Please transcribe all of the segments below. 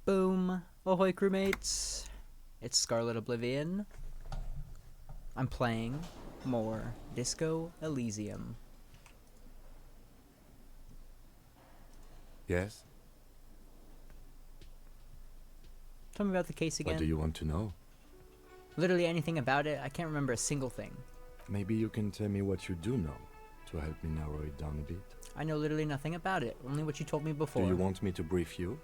Boom. Ahoy Crewmates. It's Scarlet Oblivion. I'm playing more Disco Elysium. Yes? Tell me about the case again. What do you want to know? Literally anything about it. I can't remember a single thing. Maybe you can tell me what you do know to help me narrow it down a bit. I know literally nothing about it. Only what you told me before. Do you want me to brief you?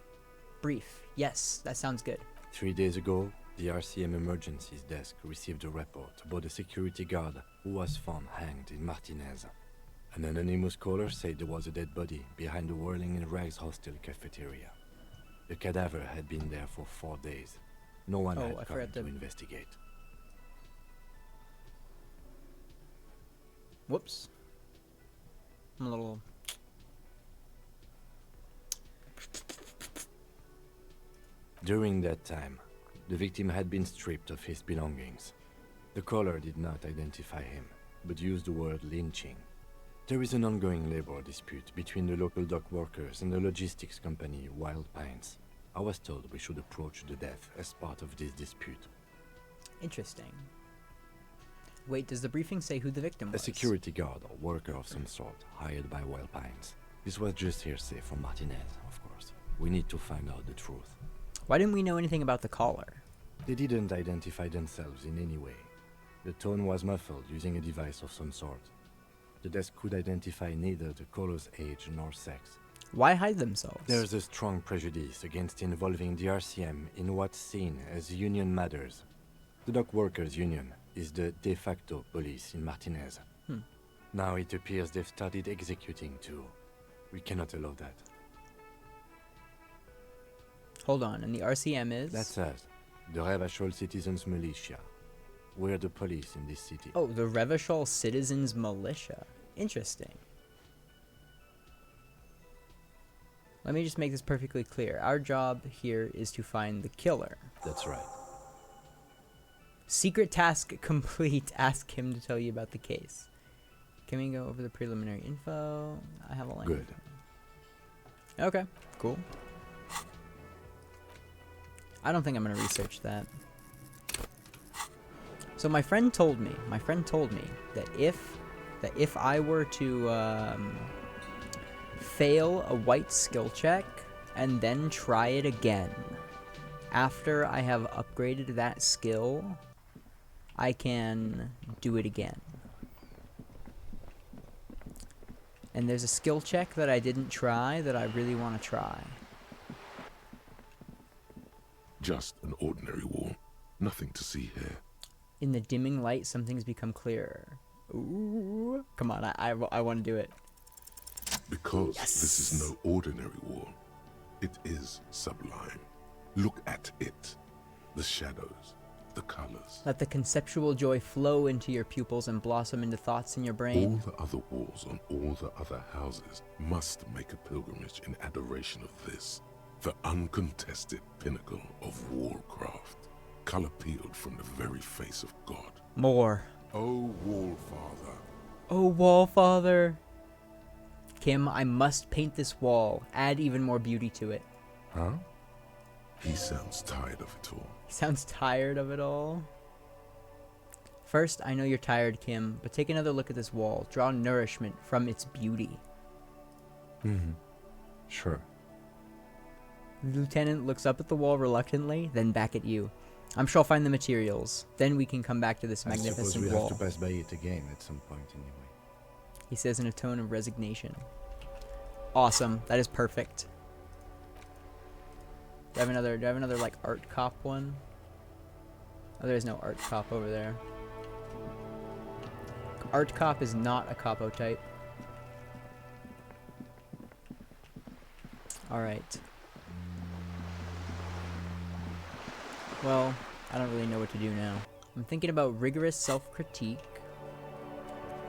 Brief. Yes, that sounds good. 3 days ago, the RCM emergencies desk received a report about a security guard who was found hanged in Martinez. An anonymous caller said there was a dead body behind the Whirling in Rags hostel cafeteria. The cadaver had been there for 4 days. No one had come to investigate. Whoops. I'm a little... During that time, the victim had been stripped of his belongings. The caller did not identify him, but used the word lynching. There is an ongoing labor dispute between the local dock workers and the logistics company Wild Pines. I was told we should approach the death as part of this dispute. Interesting. Wait, does the briefing say who the victim was? A security guard or worker of some sort, hired by Wild Pines. This was just hearsay from Martinez, of course. We need to find out the truth. Why didn't we know anything about the caller? They didn't identify themselves in any way. The tone was muffled using a device of some sort. The desk could identify neither the caller's age nor sex. Why hide themselves? There's a strong prejudice against involving the RCM in what's seen as union matters. The dock workers' union is the de facto police in Martinez. Now it appears they've started executing too. We cannot allow that. Hold on, and the RCM is? That's us, the Revachol Citizens Militia. We're the police in this city. Oh, the Revachol Citizens Militia. Interesting. Let me just make this perfectly clear. Our job here is to find the killer. That's right. Secret task complete. Ask him to tell you about the case. Can we go over the preliminary info? I have a line. Good. Okay, cool. I don't think I'm gonna research that. So my friend told me that if I were to fail a white skill check and then try it again after I have upgraded that skill, I can do it again. And there's a skill check that I didn't try that I really want to try. Just an ordinary wall. Nothing to see here. In the dimming light, some things become clearer. Ooh. Come on, I want to do it. Because Yes. this is no ordinary wall. It is sublime. Look at it. The shadows, the colors. Let the conceptual joy flow into your pupils and blossom into thoughts in your All brain. the other walls on all the other houses must make a pilgrimage in adoration of this. The uncontested pinnacle of warcraft. Color peeled from the very face of God. More. Oh, Wallfather. Oh, Wallfather. Kim, I must paint this wall. Add even more beauty to it. Huh? He sounds tired of it all. He sounds tired of it all. First, I know you're tired, Kim, but take another look at this wall. Draw nourishment from its beauty. Sure. The lieutenant looks up at the wall reluctantly, then back at you. I'm sure I'll find the materials. Then we can come back to this I suppose magnificent we wall. have to pass by it again at some point anyway. He says in a tone of resignation. Awesome. That is perfect. Do I have another like art cop one? Oh, there's no art cop over there. Art cop is not a capo type. Alright. Well, I don't really know what to do now. I'm thinking about rigorous self-critique.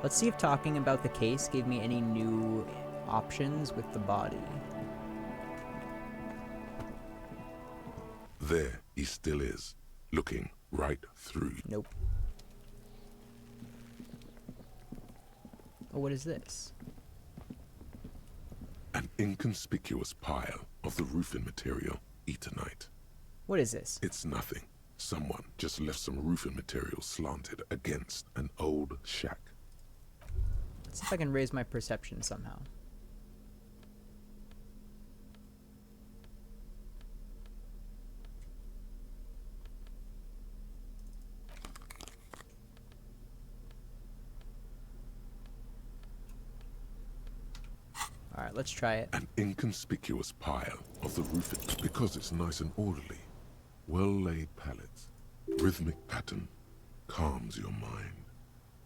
Let's see if talking about the case gave me any new options with the body. There he still is, looking right through. Nope. Oh, what is this? An inconspicuous pile of the roofing material, Eternite. What is this? It's nothing. Someone just left some roofing material slanted against an old shack. Let's see if I can raise my perception somehow. Alright, let's try it. An inconspicuous pile of the roofing because it's nice and orderly. Well-laid pallets. Rhythmic pattern calms your mind.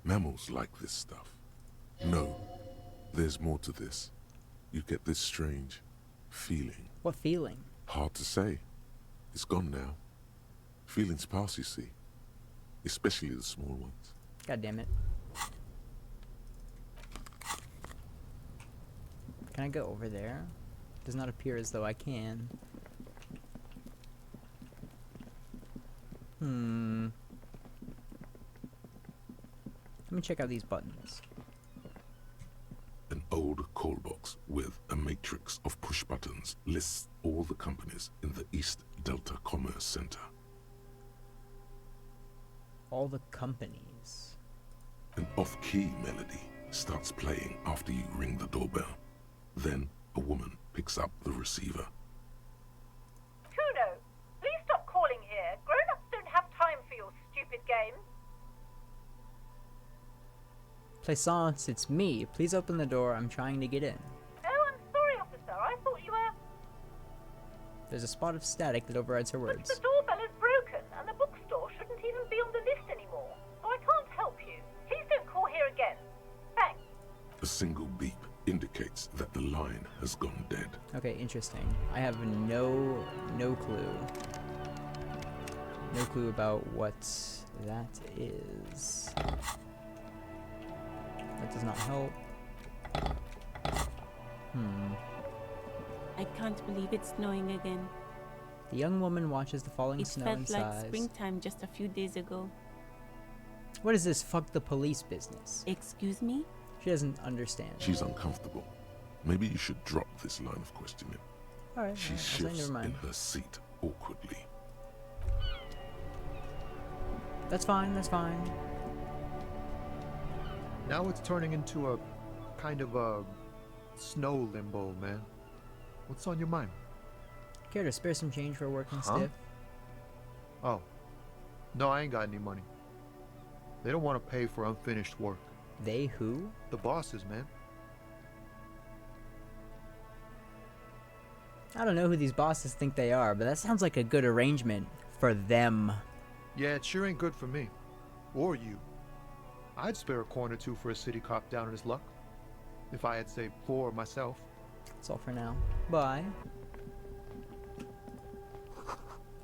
Mammals like this stuff. No, there's more to this. You get this strange feeling. What feeling? Hard to say. It's gone now. Feelings pass, you see. Especially the small ones. God damn it. Can I go over there? Does not appear as though I can. Let me check out these buttons. An old call box with a matrix of push buttons lists all the companies in the East Delta Commerce Center. All the companies. An off-key melody starts playing after you ring the doorbell. Then a woman picks up the receiver. Kuno, please stop calling here. Grown-ups don't have time for your stupid games. Plaisance, it's me. Please open the door. I'm trying to get in. Oh, I'm sorry, officer. I thought you were... There's a spot of static that overrides her But words. the doorbell is broken, and the bookstore shouldn't even be on the list anymore. So I can't help you. Please don't call here again. Thanks. A single beep indicates that the line has gone dead. Okay, interesting. I have no clue. No clue about what that is. That does not help. I can't believe it's snowing again. The young woman watches the falling It snow and felt like sighs. springtime just a few days ago. What is this fuck the police business? Excuse me? She doesn't understand. She's uncomfortable. Maybe you should drop this line of questioning. Alright, She I'll say shifts never in mind. her seat awkwardly. That's fine, that's fine. Now it's turning into a kind of a snow limbo, man. What's on your mind? Care to spare some change for working Huh? stiff? Oh, no, I ain't got any money. They don't want to pay for unfinished work. They who? The bosses, man. I don't know who these bosses think they are, but that sounds like a good arrangement for them. Yeah, it sure ain't good for me. Or you. I'd spare a coin or two for a city cop down on his luck. If I had saved 4 myself. That's all for now. Bye.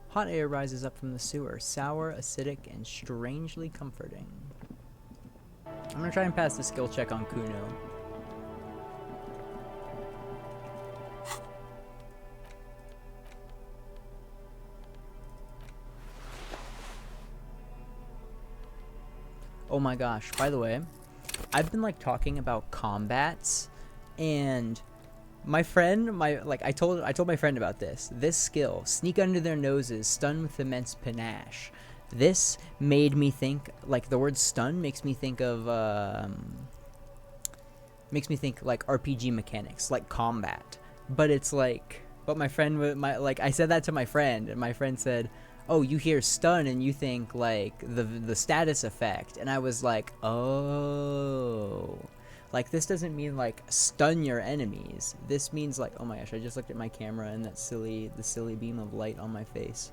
Hot air rises up from the sewer, sour, acidic, and strangely comforting. I'm gonna try and pass the skill check on Kuno. Oh my gosh, by the way, I've been like talking about combats, and my friend, I told my friend about this. This skill, sneak under their noses, stun with immense panache. This made me think, like, the word stun makes me think of like RPG mechanics, like combat. But it's like, but my friend, I said that to my friend, and my friend said, oh, you hear stun and you think like the status effect, and I was like, oh, like this doesn't mean like stun your enemies. This means like, oh my gosh, I just looked at my camera and the silly beam of light on my face.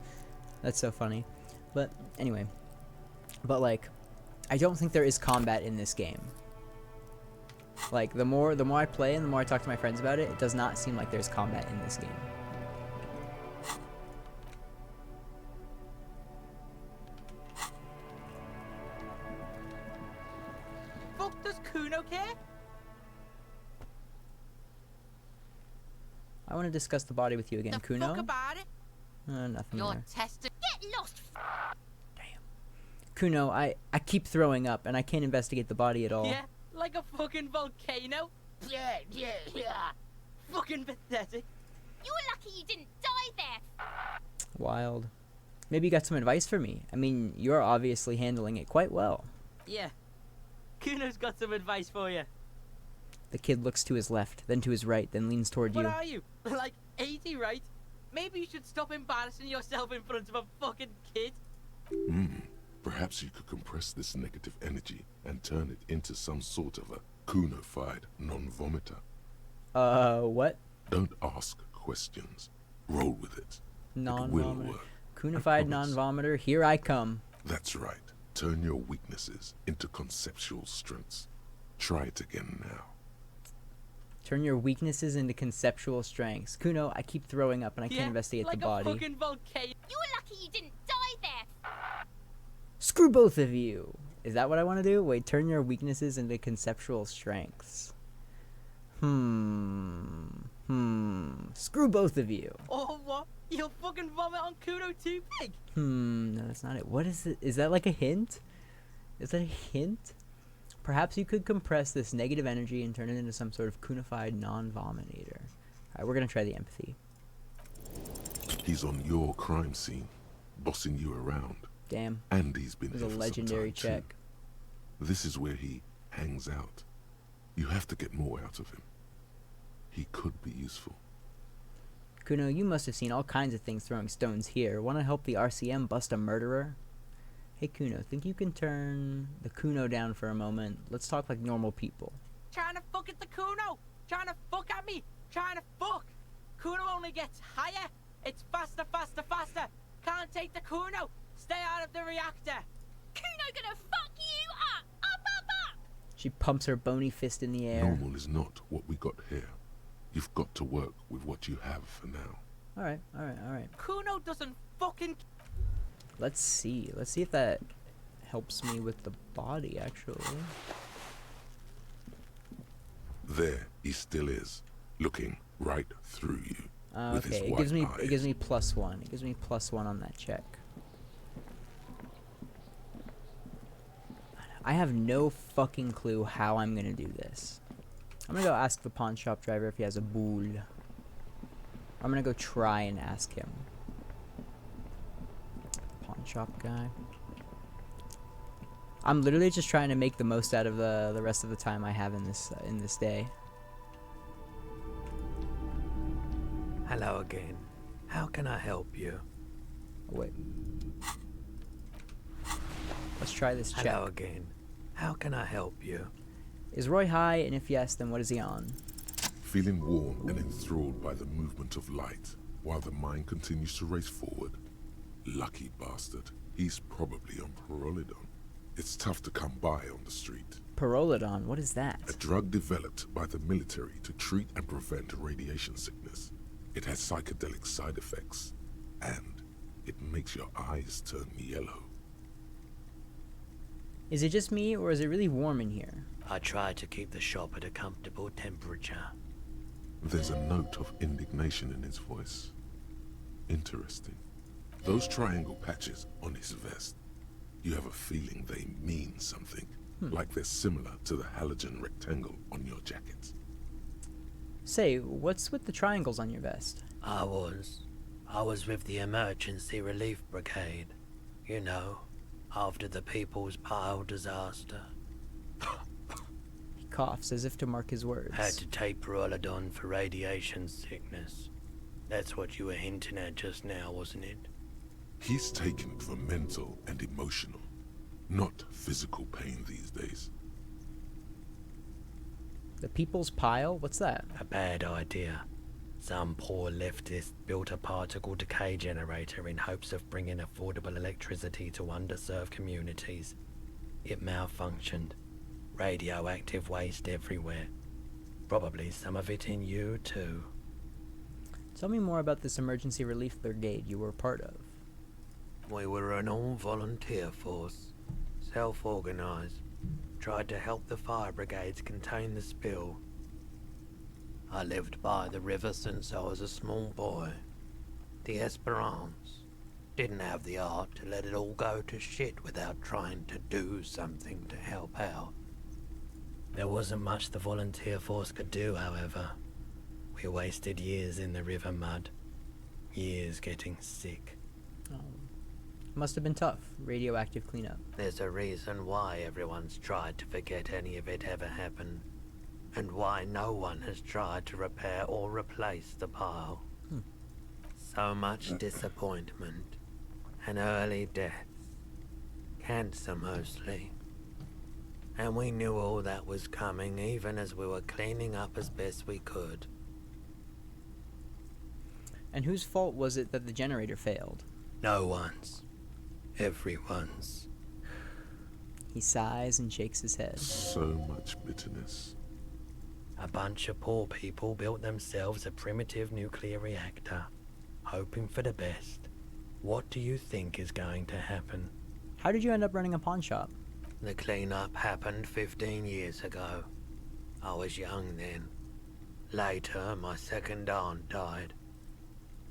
That's so funny. But anyway, but like, I don't think there is combat in this game. Like the more I play and the more I talk to my friends about it, it does not seem like there's combat in this game. Fuck does Kuno care? I want to discuss the body with you again, The Kuno. fuck about it? Nothing You're there. tested. Get lost. Damn. Kuno, I keep throwing up and I can't investigate the body at all. Yeah, like a fucking volcano. Yeah. Fucking pathetic. You were lucky you didn't die there. Wild. Maybe you got some advice for me. I mean, you're obviously handling it quite well. Yeah. Kuno's got some advice for you. The kid looks to his left, then to his right, then leans toward What you. are you? Like 80, right? Maybe you should stop embarrassing yourself in front of a fucking kid. Perhaps you could compress this negative energy and turn it into some sort of a Kuno-fied non-vomiter. What? Don't ask questions. Roll with it. It will Non-vomiter. work. Kunified promise. non-vomiter, here I come. That's right. Turn your weaknesses into conceptual strengths. Try it again now. Turn your weaknesses into conceptual strengths. Kuno, I keep throwing up and I can't investigate like the body. a fucking volcano. You were lucky you didn't die there. Screw both of you! Is that what I want to do? Wait, turn your weaknesses into conceptual strengths. Screw both of you. Oh, what? You'll fucking vomit on Kuno too big? No, that's not it. What is it? Is that like a hint? Is that a hint? Perhaps you could compress this negative energy and turn it into some sort of kunified non-vominator. Alright, we're gonna try the empathy. He's on your crime scene, bossing you around. Damn. And he's been It was here a for legendary some time check. too. This is where he hangs out. You have to get more out of him. He could be useful. Kuno, you must have seen all kinds of things throwing stones here. Want to help the RCM bust a murderer? Hey Kuno, think you can turn the Kuno down for a moment? Let's talk like normal people. Trying to fuck at the Kuno. Trying to fuck at me. Trying to fuck. Kuno only gets higher. It's faster, faster, faster. Can't take the Kuno. Stay out of the reactor. Kuno gonna fuck you up. Up, up, up. She pumps her bony fist in the air. Normal is not what we got here. You've got to work with what you have for now. Alright, alright. Kuno doesn't fucking... Let's see. Let's see if that helps me with the body, actually. There he still is, looking right through you. with his Okay, it white gives me eyes. it gives me +1. It gives me +1 on that check. I have no fucking clue how I'm gonna do this. I'm gonna go ask the pawn shop driver if he has a boule. I'm gonna go try and ask him. Pawn shop guy. I'm literally just trying to make the most out of the rest of the time I have in this day. Hello again. How can I help you? Oh, wait. Let's try this check. Hello again. How can I help you? Is Roy high, and if yes, then what is he on? Feeling warm and enthralled by the movement of light, while the mind continues to race forward. Lucky bastard. He's probably on Parolidon. It's tough to come by on the street. Parolidon, what is that? A drug developed by the military to treat and prevent radiation sickness. It has psychedelic side effects, and it makes your eyes turn yellow. Is it just me, or is it really warm in here? I try to keep the shop at a comfortable temperature. There's a note of indignation in his voice. Interesting. Those triangle patches on his vest, you have a feeling they mean something, like they're similar to the halogen rectangle on your jacket. Say, what's with the triangles on your vest? I was with the Emergency Relief Brigade. You know, after the People's Pile disaster. He coughs as if to mark his words. Had to take Parolidon for radiation sickness. That's what you were hinting at just now, wasn't it? He's taken for mental and emotional, not physical pain these days. The People's Pile? What's that? A bad idea. Some poor leftist built a particle decay generator in hopes of bringing affordable electricity to underserved communities. It malfunctioned. Radioactive waste everywhere. Probably some of it in you too. Tell me more about this emergency relief brigade you were a part of. We were an all-volunteer force. Self-organized. Tried to help the fire brigades contain the spill. I lived by the river since I was a small boy. The Esperance. Didn't have the art to let it all go to shit without trying to do something to help out. There wasn't much the volunteer force could do, however. We wasted years in the river mud. Years getting sick. Oh. Must have been tough. Radioactive cleanup. There's a reason why everyone's tried to forget any of it ever happened, and why no one has tried to repair or replace the pile. So much disappointment, and early deaths. Cancer mostly. And we knew all that was coming even as we were cleaning up as best we could. And whose fault was it that the generator failed? No one's. Everyone's. He sighs and shakes his head. So much bitterness. A bunch of poor people built themselves a primitive nuclear reactor, hoping for the best. What do you think is going to happen? How did you end up running a pawn shop? The cleanup happened 15 years ago. I was young then. Later, my second aunt died.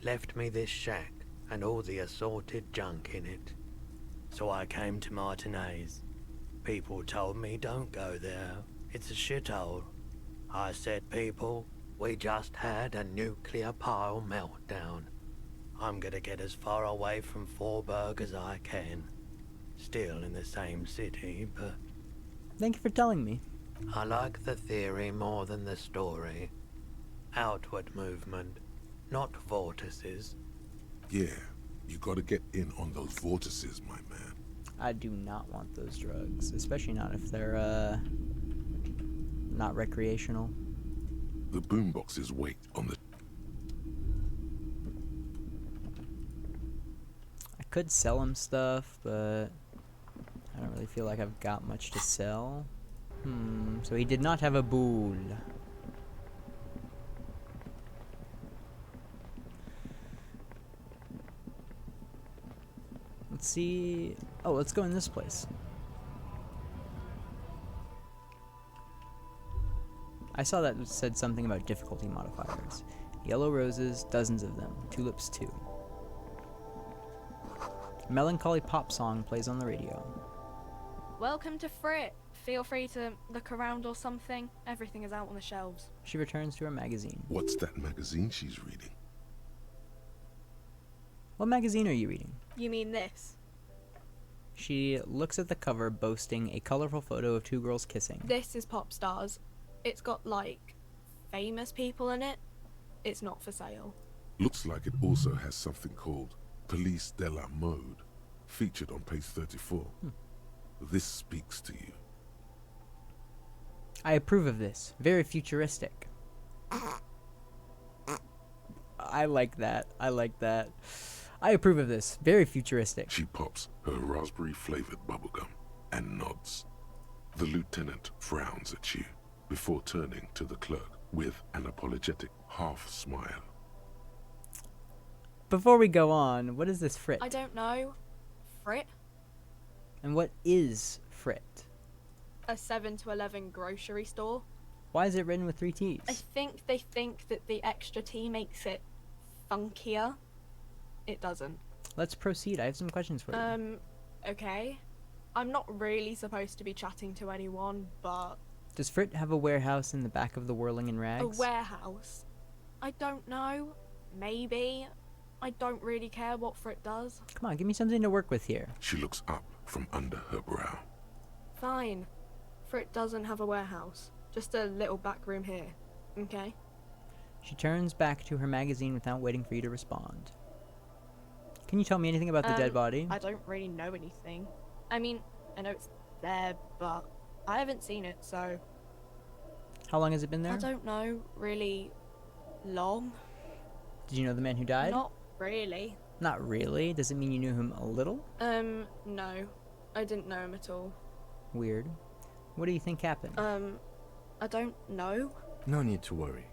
Left me this shack and all the assorted junk in it. So I came to Martinez. People told me don't go there. It's a shithole. I said, people, we just had a nuclear pile meltdown. I'm gonna get as far away from Forburg as I can. Still in the same city, but Thank you for telling me. I like the theory more than the story. Outward movement, not vortices. Yeah, you gotta get in on those vortices, my man. I do not want those drugs, especially not if they're, not recreational. The boomboxes wait on the... I could sell him stuff, but I don't really feel like I've got much to sell. So he did not have a boule. Let's see. Oh, let's go in this place. I saw that it said something about difficulty modifiers. Yellow roses, dozens of them. Tulips too. A melancholy pop song plays on the radio. Welcome to Frit. Feel free to look around or something. Everything is out on the shelves. She returns to her magazine. What's that magazine she's reading? What magazine are you reading? You mean this? She looks at the cover, boasting a colorful photo of two girls kissing. This is Pop Stars. It's got, like, famous people in it. It's not for sale. Looks like it also has something called Police de la Mode, featured on page 34. This speaks to you. I approve of this. Very futuristic. I like that. I like that. I approve of this. Very futuristic. She pops her raspberry-flavored bubblegum and nods. The lieutenant frowns at you before turning to the clerk with an apologetic half-smile. Before we go on, what is this Frit? I don't know. Frit? And what is Frit? A 7 to 11 grocery store. Why is it written with 3 T's? I think they think that the extra T makes it funkier. It doesn't. Let's proceed. I have some questions for you. Okay. I'm not really supposed to be chatting to anyone, but... Does Frit have a warehouse in the back of the Whirling in Rags? A warehouse? I don't know. Maybe. I don't really care what Frit does. Come on, give me something to work with here. She looks up from under her brow. Fine. Frit doesn't have a warehouse. Just a little back room here. Okay? She turns back to her magazine without waiting for you to respond. Can you tell me anything about the dead body? I don't really know anything. I mean, I know it's there, but I haven't seen it, so... How long has it been there? I don't know, really long. Did you know the man who died? Not really. Not really? Does it mean you knew him a little? No. I didn't know him at all. Weird. What do you think happened? I don't know. No need to worry.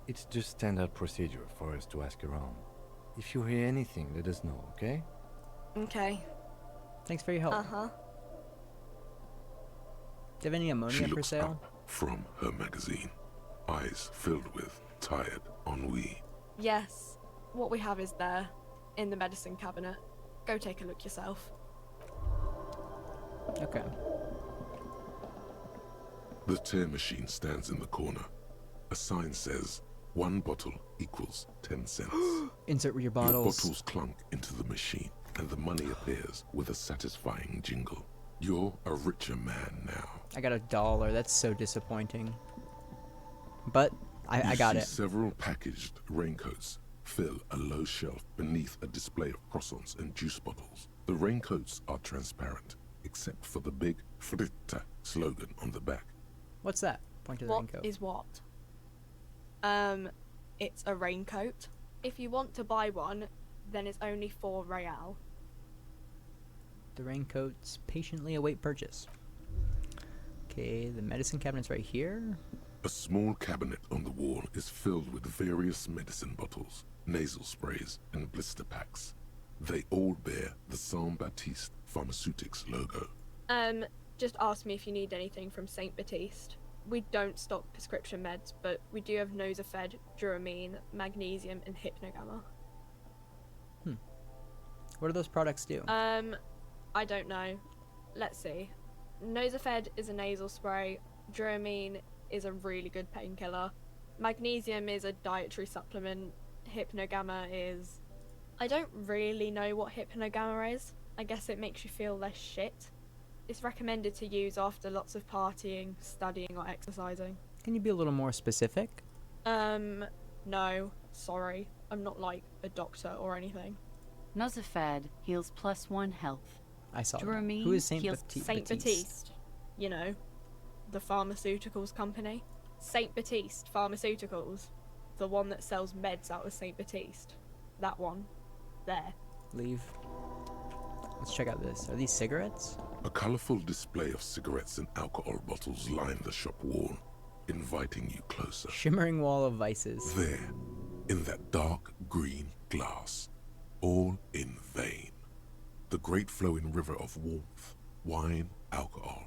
It's just standard procedure for us to ask around. If you hear anything, let us know, okay? Okay. Thanks for your help. Uh-huh. Do you have any She ammonia for looks sale? up from her magazine, eyes filled with tired ennui. Yes. What we have is there, in the medicine cabinet. Go take a look yourself. Okay. The tear machine stands in the corner. A sign says, 1 bottle equals 10 cents. Insert your Your bottles. bottles clunk into the machine. and the money appears with a satisfying jingle. You're a richer man now. I got $1. That's so disappointing. But I got You it. see several packaged raincoats fill a low shelf beneath a display of croissants and juice bottles. The raincoats are transparent, except for the big Fritta slogan on the back. What's that? Point to the What raincoat. is what? It's a raincoat. If you want to buy one, then it's only 4 real. The raincoats patiently await purchase. Okay, the medicine cabinet's right here. A small cabinet on the wall is filled with various medicine bottles, nasal sprays, and blister packs. They all bear the Saint Baptiste Pharmaceutics logo. Just ask me if you need anything from Saint Baptiste. We don't stock prescription meds, but we do have Nosafed, Duramine, Magnesium, and Hypnogamma. What do those products do? I don't know. Let's see. Nosafed is a nasal spray. Duramine is a really good painkiller. Magnesium is a dietary supplement. Hypnogamma is... I don't really know what Hypnogamma is. I guess it makes you feel less shit. It's recommended to use after lots of partying, studying, or exercising. Can you be a little more specific? No. Sorry. I'm not like a doctor or anything. Nosafed heals +1 health. I saw that. Duramine Who is Saint heals Saint Baptiste. You know, the pharmaceuticals company. Saint Baptiste Pharmaceuticals. The one that sells meds out of Saint Baptiste. That one. There. Leave. Let's check out this. Are these cigarettes? A colorful display of cigarettes and alcohol bottles line the shop wall, inviting you closer. Shimmering wall of vices. There, in that dark green glass, all in vain. The great flowing river of warmth, wine, alcohol,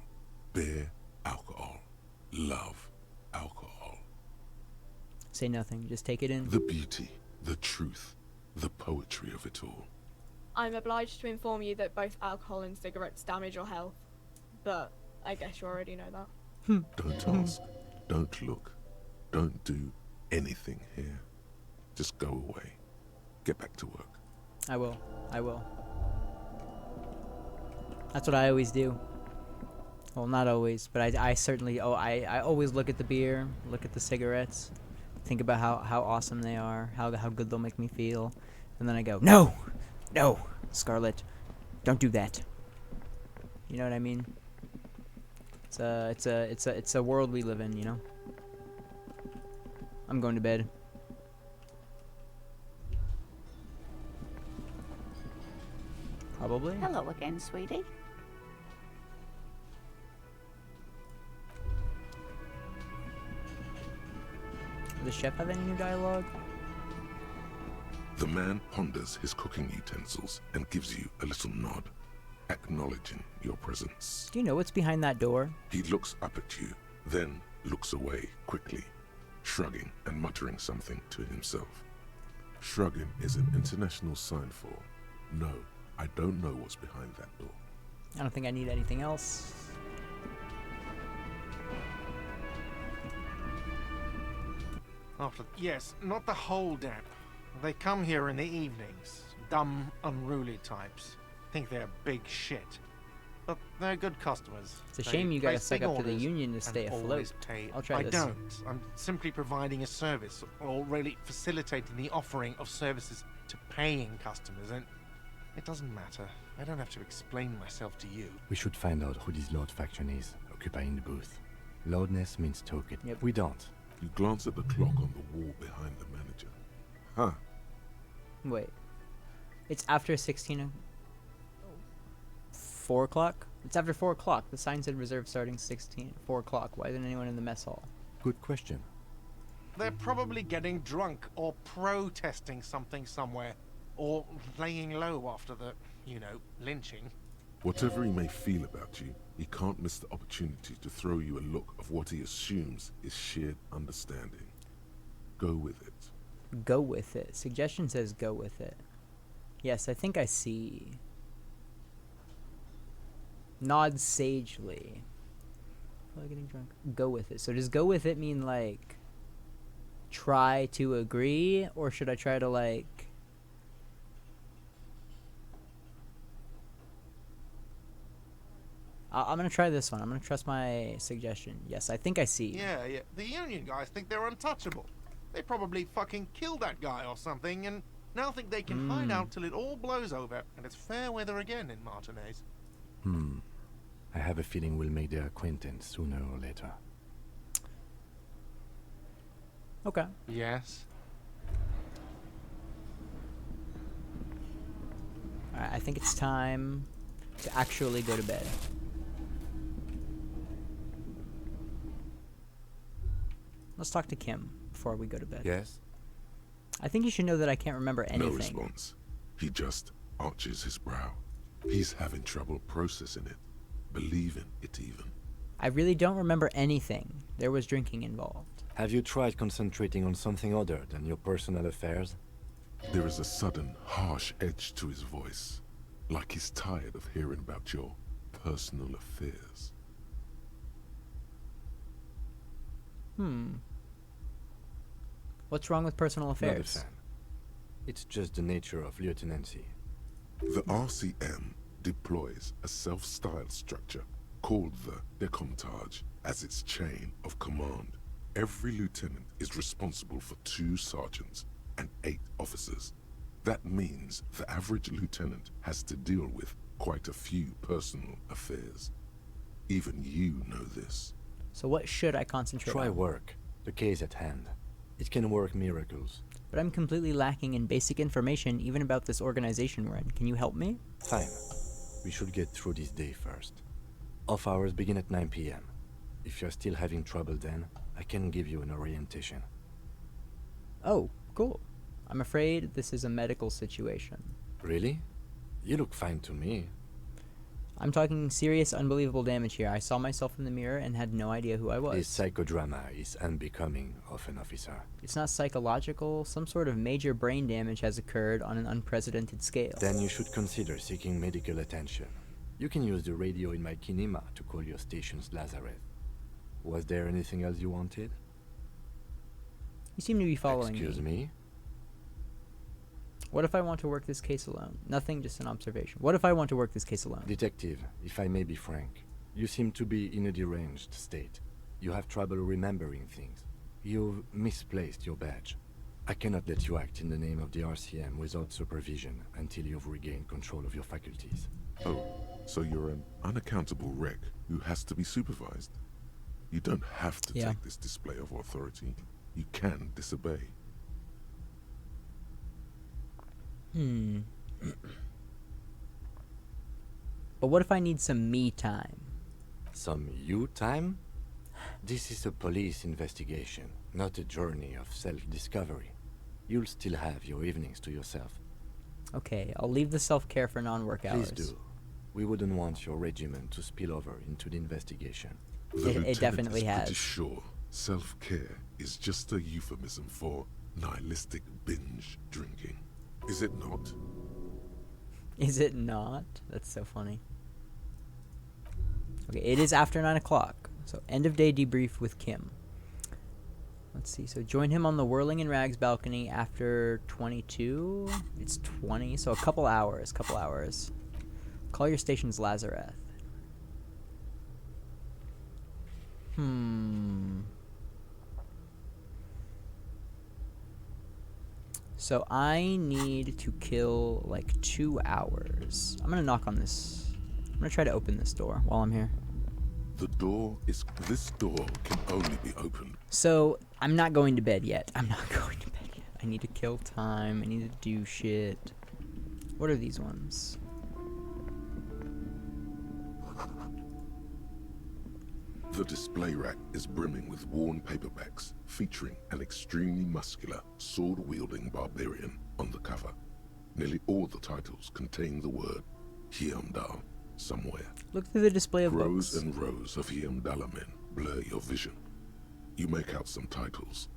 beer, alcohol, love, alcohol. Say nothing. Just take it in. The beauty, the truth, the poetry of it all. I'm obliged to inform you that both alcohol and cigarettes damage your health. But I guess you already know that. Don't ask, don't look, don't do anything here. Just go away. Get back to work. I will. I will. That's what I always do. Well, not always, but I certainly... I always look at the beer, look at the cigarettes, think about how awesome they are, how good they'll make me feel, and then I go, no! No! Scarlet, don't do that. You know what I mean? It's a world we live in, you know? I'm going to bed. Probably. Hello again, sweetie. Does the chef have any new dialogue? The man ponders his cooking utensils and gives you a little nod, acknowledging your presence. Do you know what's behind that door? He looks up at you, then looks away quickly, shrugging and muttering something to himself. Shrugging is an international sign for, no, I don't know what's behind that door. I don't think I need anything else. Yes, not the whole damp. They come here in the evenings. Dumb, unruly types. Think they're big shit. But they're good customers. It's a They shame you gotta place suck big up to the orders union to and stay afloat. always pay. I'll try I this. don't. I'm simply providing a service, or really facilitating the offering of services to paying customers, and it doesn't matter. I don't have to explain myself to you. We should find out who this Lord faction is, occupying the booth. Loudness means token. Yep. We don't. You glance at the clock on the wall behind the manager. Huh. Wait. It's after 16... 4 o'clock? It's after 4 o'clock. The sign said reserved starting 4 o'clock. Why isn't anyone in the mess hall? Good question. They're probably getting drunk or protesting something somewhere, or laying low after the, lynching. Whatever he may feel about you, he can't miss the opportunity to throw you a look of what he assumes is shared understanding. Go with it. Go with it. Suggestion says go with it. Yes, I think I see. Nod sagely. Probably getting drunk. Go with it. So does go with it mean, like, try to agree? Or should I try to, like... I'm gonna try this one. I'm gonna trust my suggestion. Yes, I think I see. Yeah, yeah. The Union guys think they're untouchable. They probably fucking killed that guy or something, and now think they can hide out till it all blows over, and it's fair weather again in Martinez. I have a feeling we'll make their acquaintance sooner or later. Okay. Yes. Alright, I think it's time to actually go to bed. Let's talk to Kim before we go to bed. Yes? I think you should know that I can't remember anything. No response. He just arches his brow. He's having trouble processing it, believing it even. I really don't remember anything. There was drinking involved. Have you tried concentrating on something other than your personal affairs? There is a sudden, harsh edge to his voice, like he's tired of hearing about your personal affairs. What's wrong with personal Not a affairs? fan. It's just the nature of lieutenancy. The RCM deploys a self-styled structure called the Decomptage as its chain of command. Every lieutenant is responsible for 2 sergeants and 8 officers. That means the average lieutenant has to deal with quite a few personal affairs. Even you know this. So what should I concentrate Try on? work. The case at hand. It can work miracles. But I'm completely lacking in basic information even about this organization we're in. Can you help me? Fine. We should get through this day first. Off hours begin at 9 p.m. If you're still having trouble then, I can give you an orientation. Oh, cool. I'm afraid this is a medical situation. Really? You look fine to me. I'm talking serious, unbelievable damage here. I saw myself in the mirror and had no idea who I was. This psychodrama is unbecoming of an officer. It's not psychological. Some sort of major brain damage has occurred on an unprecedented scale. Then you should consider seeking medical attention. You can use the radio in my kinema to call your station's Lazareth. Was there anything else you wanted? You seem to be following Excuse me? What if I want to work this case alone? Nothing, just an observation. What if I want to work this case alone? Detective, if I may be frank, you seem to be in a deranged state. You have trouble remembering things. You've misplaced your badge. I cannot let you act in the name of the RCM without supervision until you've regained control of your faculties. Oh, so you're an unaccountable wreck who has to be supervised. You don't have to take this display of authority. You can disobey. But what if I need some me time? Some you time? This is a police investigation, not a journey of self-discovery. You'll still have your evenings to yourself. Okay, I'll leave the self-care for non-work hours. Please do. We wouldn't want your regimen to spill over into the investigation. It definitely has. Pretty sure self-care is just a euphemism for nihilistic binge drinking. Is it not? Is it not? That's so funny. Okay, it is after 9 o'clock. So end of day debrief with Kim. Let's see. So join him on the Whirling in Rags balcony after 22. It's 20. So a couple hours. Call your station's Lazareth. So I need to kill like 2 hours. I'm gonna knock on this. I'm gonna try to open this door while I'm here. This door can only be opened. So I'm not going to bed yet. I need to kill time. I need to do shit. What are these ones? The display rack is brimming with worn paperbacks featuring an extremely muscular, sword-wielding barbarian on the cover. Nearly all the titles contain the word Heimdall somewhere. Look through the display of rows books. and rows of Heimdall men blur your vision. You make out some titles.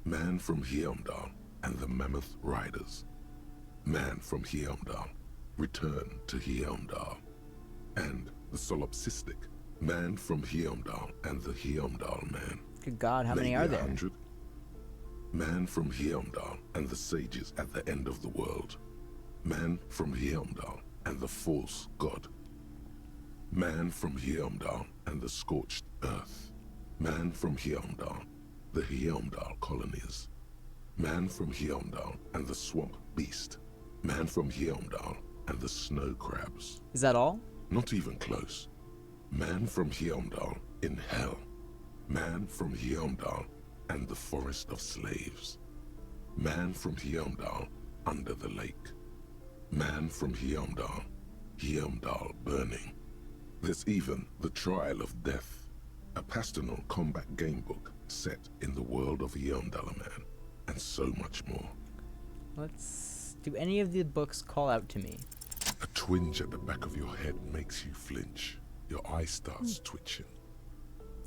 Man from Heimdall and the Mammoth Riders. Man from Heimdall, Return to Heimdall. And the solipsistic Man from Heimdall and the Heimdall Man. Good God, how many Maybe are there? 100. Man from Heimdall and the sages at the end of the world. Man from Heimdall and the false god. Man from Heimdall and the Scorched Earth. Man from Heimdall, the Heimdall colonies. Man from Heimdall and the Swamp Beast. Man from Heimdall and the Snow Crabs. Is that all? Not even close. Man from Heimdall in Hell. Man from Heimdall and the Forest of Slaves. Man from Heimdall under the lake. Man from Heimdall, Heimdall burning. There's even The Trial of Death, a pastoral combat gamebook set in the world of Heimdallaman, and so much more. Do any of the books call out to me? A twinge at the back of your head makes you flinch. Your eye starts twitching.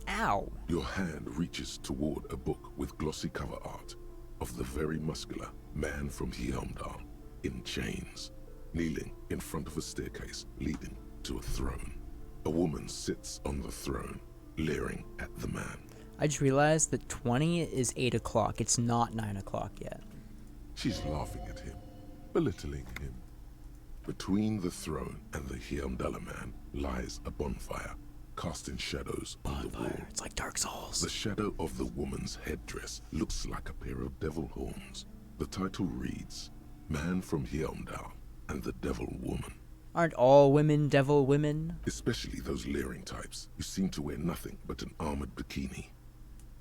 Ow! Your hand reaches toward a book with glossy cover art of the very muscular man from Heimdall in chains, kneeling in front of a staircase leading to a throne. A woman sits on the throne, leering at the man. I just realized that 20 is 8 o'clock. It's not 9 o'clock yet. She's laughing at him, belittling him. Between the throne and the Heimdallaman lies a bonfire, casting shadows on the wall. It's like Dark Souls. The shadow of the woman's headdress looks like a pair of devil horns. The title reads, Man from Heimdall and the Devil Woman. Aren't all women devil women? Especially those leering types who seem to wear nothing but an armored bikini.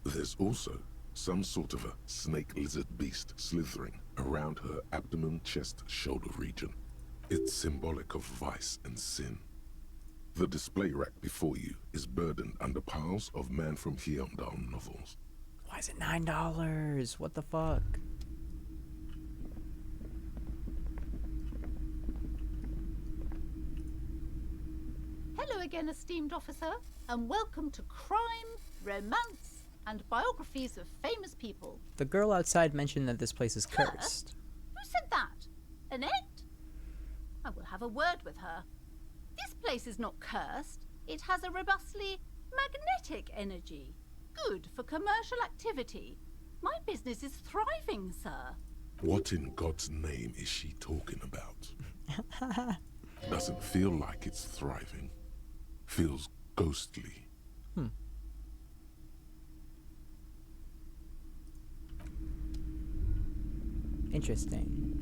There's also some sort of a snake lizard beast slithering around her abdomen, chest, shoulder region. It's symbolic of vice and sin. The display rack before you is burdened under piles of Man from Heimdall novels. Why is it $9? What the fuck? Hello again, esteemed officer, and welcome to Crime, Romance, and Biographies of Famous People. The girl outside mentioned that this place is cursed. Who said that? Annette? I will have a word with her. This place is not cursed. It has a robustly magnetic energy. Good for commercial activity. My business is thriving, sir. What in God's name is she talking about? Doesn't feel like it's thriving. Feels ghostly. Interesting.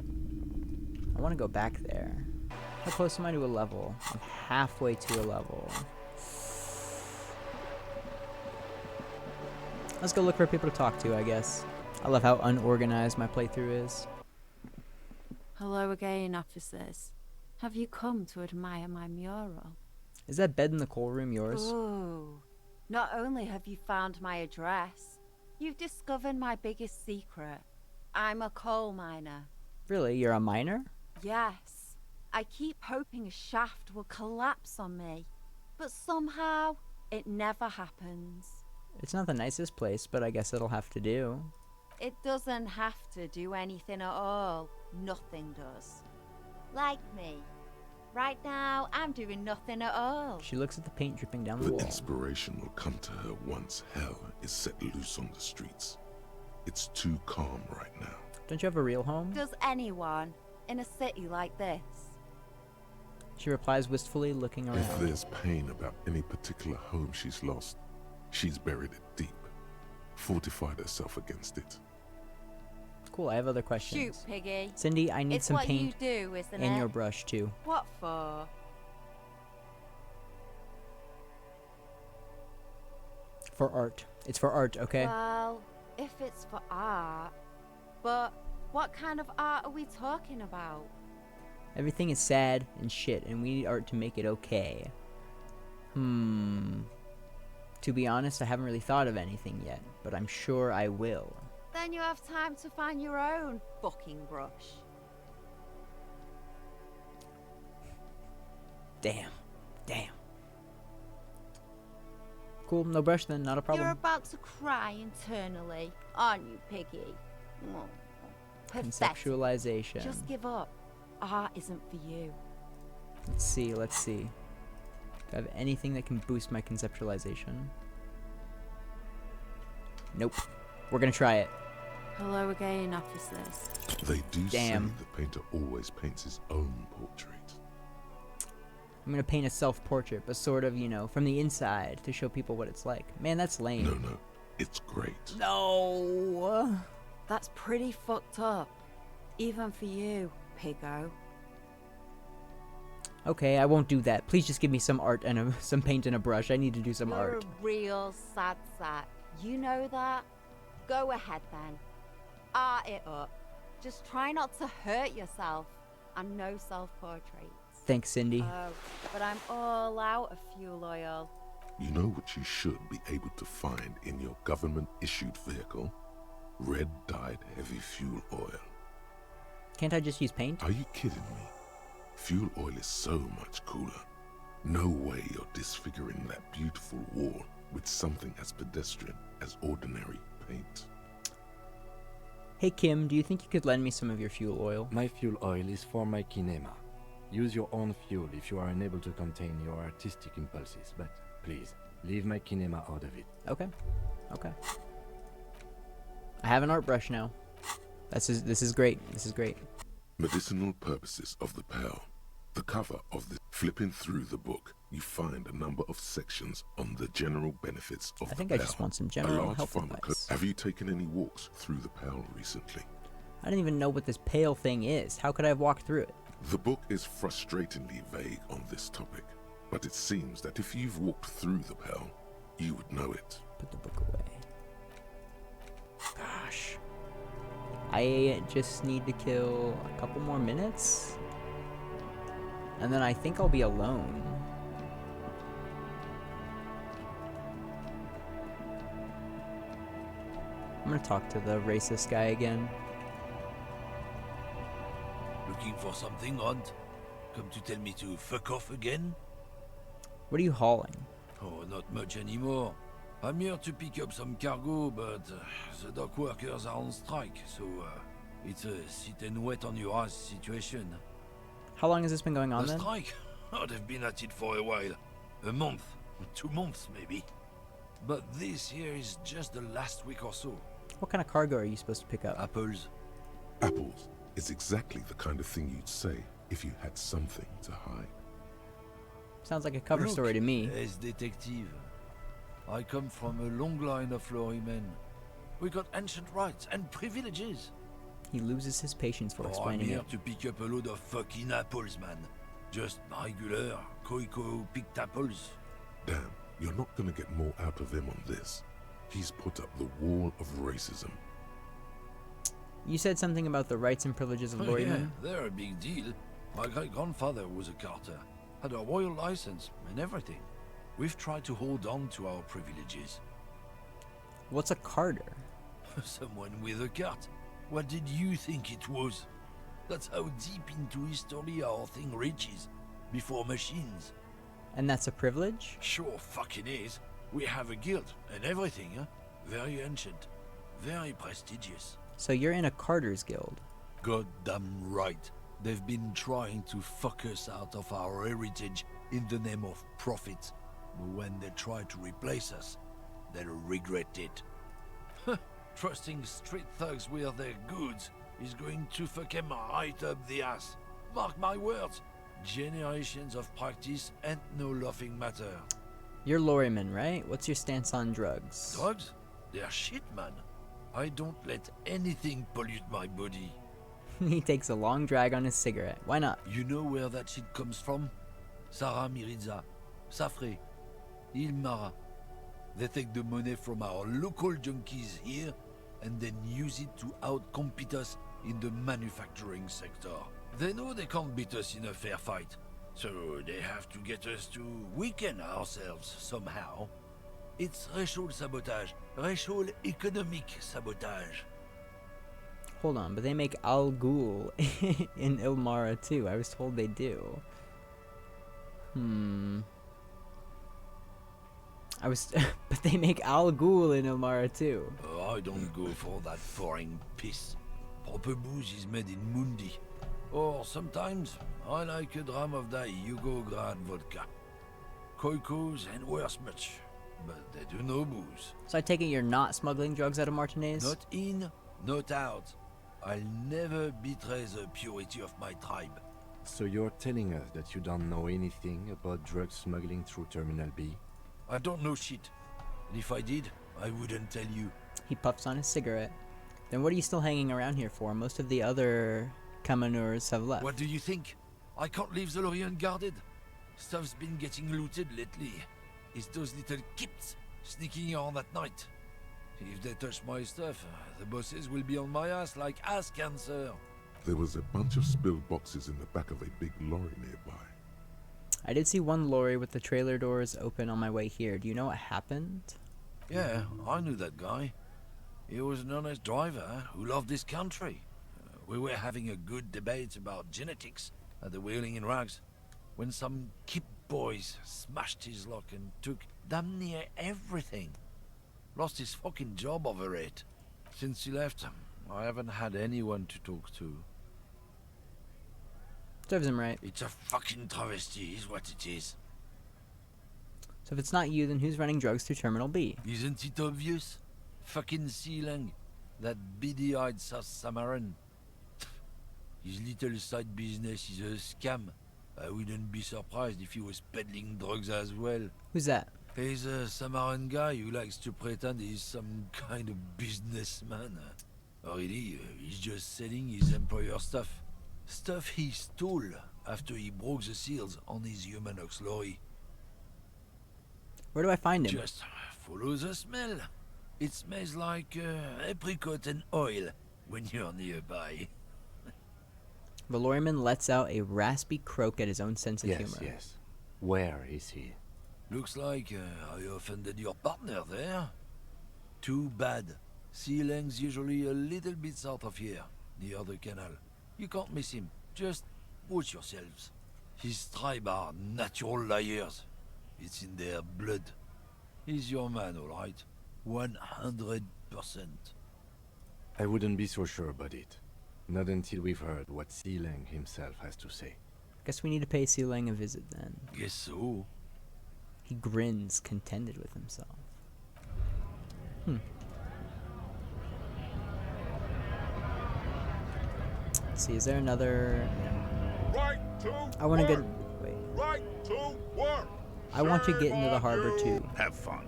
I want to go back there. How close am I to a level? I'm halfway to a level. Let's go look for people to talk to, I guess. I love how unorganized my playthrough is. Hello again, officers. Have you come to admire my mural? Is that bed in the coal room yours? Ooh. Not only have you found my address, you've discovered my biggest secret. I'm a coal miner. Really? You're a miner? Yes. I keep hoping a shaft will collapse on me, but somehow it never happens. It's not the nicest place, but I guess it'll have to do. It doesn't have to do anything at all. Nothing does. Like me. Right now, I'm doing nothing at all. She looks at the paint dripping down the The wall. inspiration will come to her once hell is set loose on the streets. It's too calm right now. Don't you have a real home? Does anyone in a city like this? She replies wistfully, looking If around. there's pain about any particular home she's lost, she's buried it deep, fortified herself against it. Cool, I have other questions. Shoot, Piggy. Cindy, I need It's some what paint you do, isn't and it? your brush, too. What for? For art. It's for art, okay? Well, if it's for art. But what kind of art are we talking about? Everything is sad and shit, and we need art to make it okay. To be honest, I haven't really thought of anything yet, but I'm sure I will. Then you have time to find your own fucking brush. Damn. Cool, no brush then, not a problem. You're about to cry internally, aren't you, Piggy? Oh, pathetic. Conceptualization. Just give up. Art isn't for you. Let's see. Do I have anything that can boost my conceptualization? Nope. We're gonna try it. Hello again, officers. They do Damn. say the painter always paints his own portrait. I'm gonna paint a self-portrait, but sort of, you know, from the inside to show people what it's like. Man, that's lame. No, it's great. No. That's pretty fucked up. Even for you, Piggo. Okay, I won't do that. Please just give me some art and some paint and a brush. I need to do some You're art. a real sad sack. You know that? Go ahead then. Art it up. Just try not to hurt yourself. And no self-portraits. Thanks, Cindy. Oh, but I'm all out of fuel oil. You know what you should be able to find in your government-issued vehicle? Red-dyed heavy fuel oil. Can't I just use paint? Are you kidding me? Fuel oil is so much cooler. No way you're disfiguring that beautiful wall with something as pedestrian as ordinary paint. Hey Kim, do you think you could lend me some of your fuel oil? My fuel oil is for my kinema. Use your own fuel if you are unable to contain your artistic impulses, but please, leave my kinema out of it. Okay. Okay. I have an art brush now. This is great. This is great. Medicinal purposes of the pearl. The cover of the flipping through the book, you find a number of sections on the general benefits of I think the I pearl. just want some A general large health advice. Have you taken any walks through the pearl recently? I don't even know what this pale thing is. How could I have walked through it? The book is frustratingly vague on this topic, but it seems that if you've walked through the pearl, you would know it. Put the book away. Gosh. I just need to kill a couple more minutes. And then I think I'll be alone. I'm gonna talk to the racist guy again. Looking for something, Rod? Come to tell me to fuck off again? What are you hauling? Oh, not much anymore. I'm here to pick up some cargo, but the dock workers are on strike, so it's a sit and wait on your ass situation. How long has this been going on The then? strike? Oh, they've been at it for a while. A month, 2 months maybe. But this here is just the last week or so. What kind of cargo are you supposed to pick up? Apples. Apples is exactly the kind of thing you'd say if you had something to hide. Sounds like a cover Look, story to me. As detective, I come from a long line of lorrymen. We got ancient rights and privileges. He loses his patience for I'm explaining here it. to pick up a load of fucking apples, man. Just regular, Koiko picked apples. Damn, you're not gonna get more out of him on this. He's put up the wall of racism. You said something about the rights and privileges of Oh, lorrymen? yeah, they're a big deal. My great-grandfather was a carter, had a royal license and everything. We've tried to hold on to our privileges. What's a carter? Someone with a cart. What did you think it was? That's how deep into history our thing reaches. Before machines. And that's a privilege? Sure fucking is. We have a guild and everything, huh? Very ancient. Very prestigious. So you're in a carter's guild. Goddamn right. They've been trying to fuck us out of our heritage in the name of profit. But when they try to replace us, they'll regret it. Trusting street thugs with their goods is going to fuck them right up the ass. Mark my words. Generations of practice and no laughing matter. You're lorryman, right? What's your stance on drugs? Drugs? They're shit, man. I don't let anything pollute my body. He takes a long drag on his cigarette. Why not? You know where that shit comes from? Sarah Miriza, Safre, Ilmara. They take the money from our local junkies here and then use it to outcompete us in the manufacturing sector. They know they can't beat us in a fair fight, so they have to get us to weaken ourselves somehow. It's racial sabotage, racial economic sabotage. Hold on, but they make Al Ghul in Ilmara too. I was told they do. But they make Al Ghul in Ilmara too. I don't go for that foreign piss. Proper booze is made in Mundi. Or sometimes, I like a dram of that Yugograd vodka. Koikos and worse much, but they do no booze. So I take it you're not smuggling drugs out of Martinez? Not in, not out. I'll never betray the purity of my tribe. So you're telling us that you don't know anything about drug smuggling through Terminal B? I don't know shit. And if I did, I wouldn't tell you. He puffs on his cigarette. Then what are you still hanging around here for? Most of the other Kamanurs have left. What do you think? I can't leave the lorry unguarded. Stuff's been getting looted lately. It's those little kips sneaking around at night. If they touch my stuff, the bosses will be on my ass like ass cancer. There was a bunch of spilled boxes in the back of a big lorry nearby. I did see one lorry with the trailer doors open on my way here. Do you know what happened? Yeah, I knew that guy. He was an honest driver who loved this country. We were having a good debate about genetics at the Wheeling in Rags when some kip boys smashed his lock and took damn near everything. Lost his fucking job over it. Since he left, I haven't had anyone to talk to. Serves him right. It's a fucking travesty is what it is. So if it's not you, then who's running drugs through Terminal B? Isn't it obvious? Fucking Sealang. That beady-eyed South Samaran. His little side business is a scam. I wouldn't be surprised if he was peddling drugs as well. Who's that? He's a Samaran guy who likes to pretend he's some kind of businessman. Really, he's just selling his employer stuff. Stuff he stole after he broke the seals on his Humanox lorry. Where do I find him? Just follow the smell. It smells like apricot and oil when you're nearby. The lorryman lets out a raspy croak at his own sense of humor. Yes. Where is he? Looks like I offended your partner there. Too bad. Sealang's usually a little bit south of here, near the canal. You can't miss him. Just watch yourselves. His tribe are natural liars. It's in their blood. He's your man, all right. 100%. I wouldn't be so sure about it. Not until we've heard what Sealang himself has to say. Guess we need to pay Sealang a visit then. Guess so. He grins, contented with himself. Let's see, is there another... Right to I want to get... Wait. Right to work! I want to get into the harbor too. Have fun.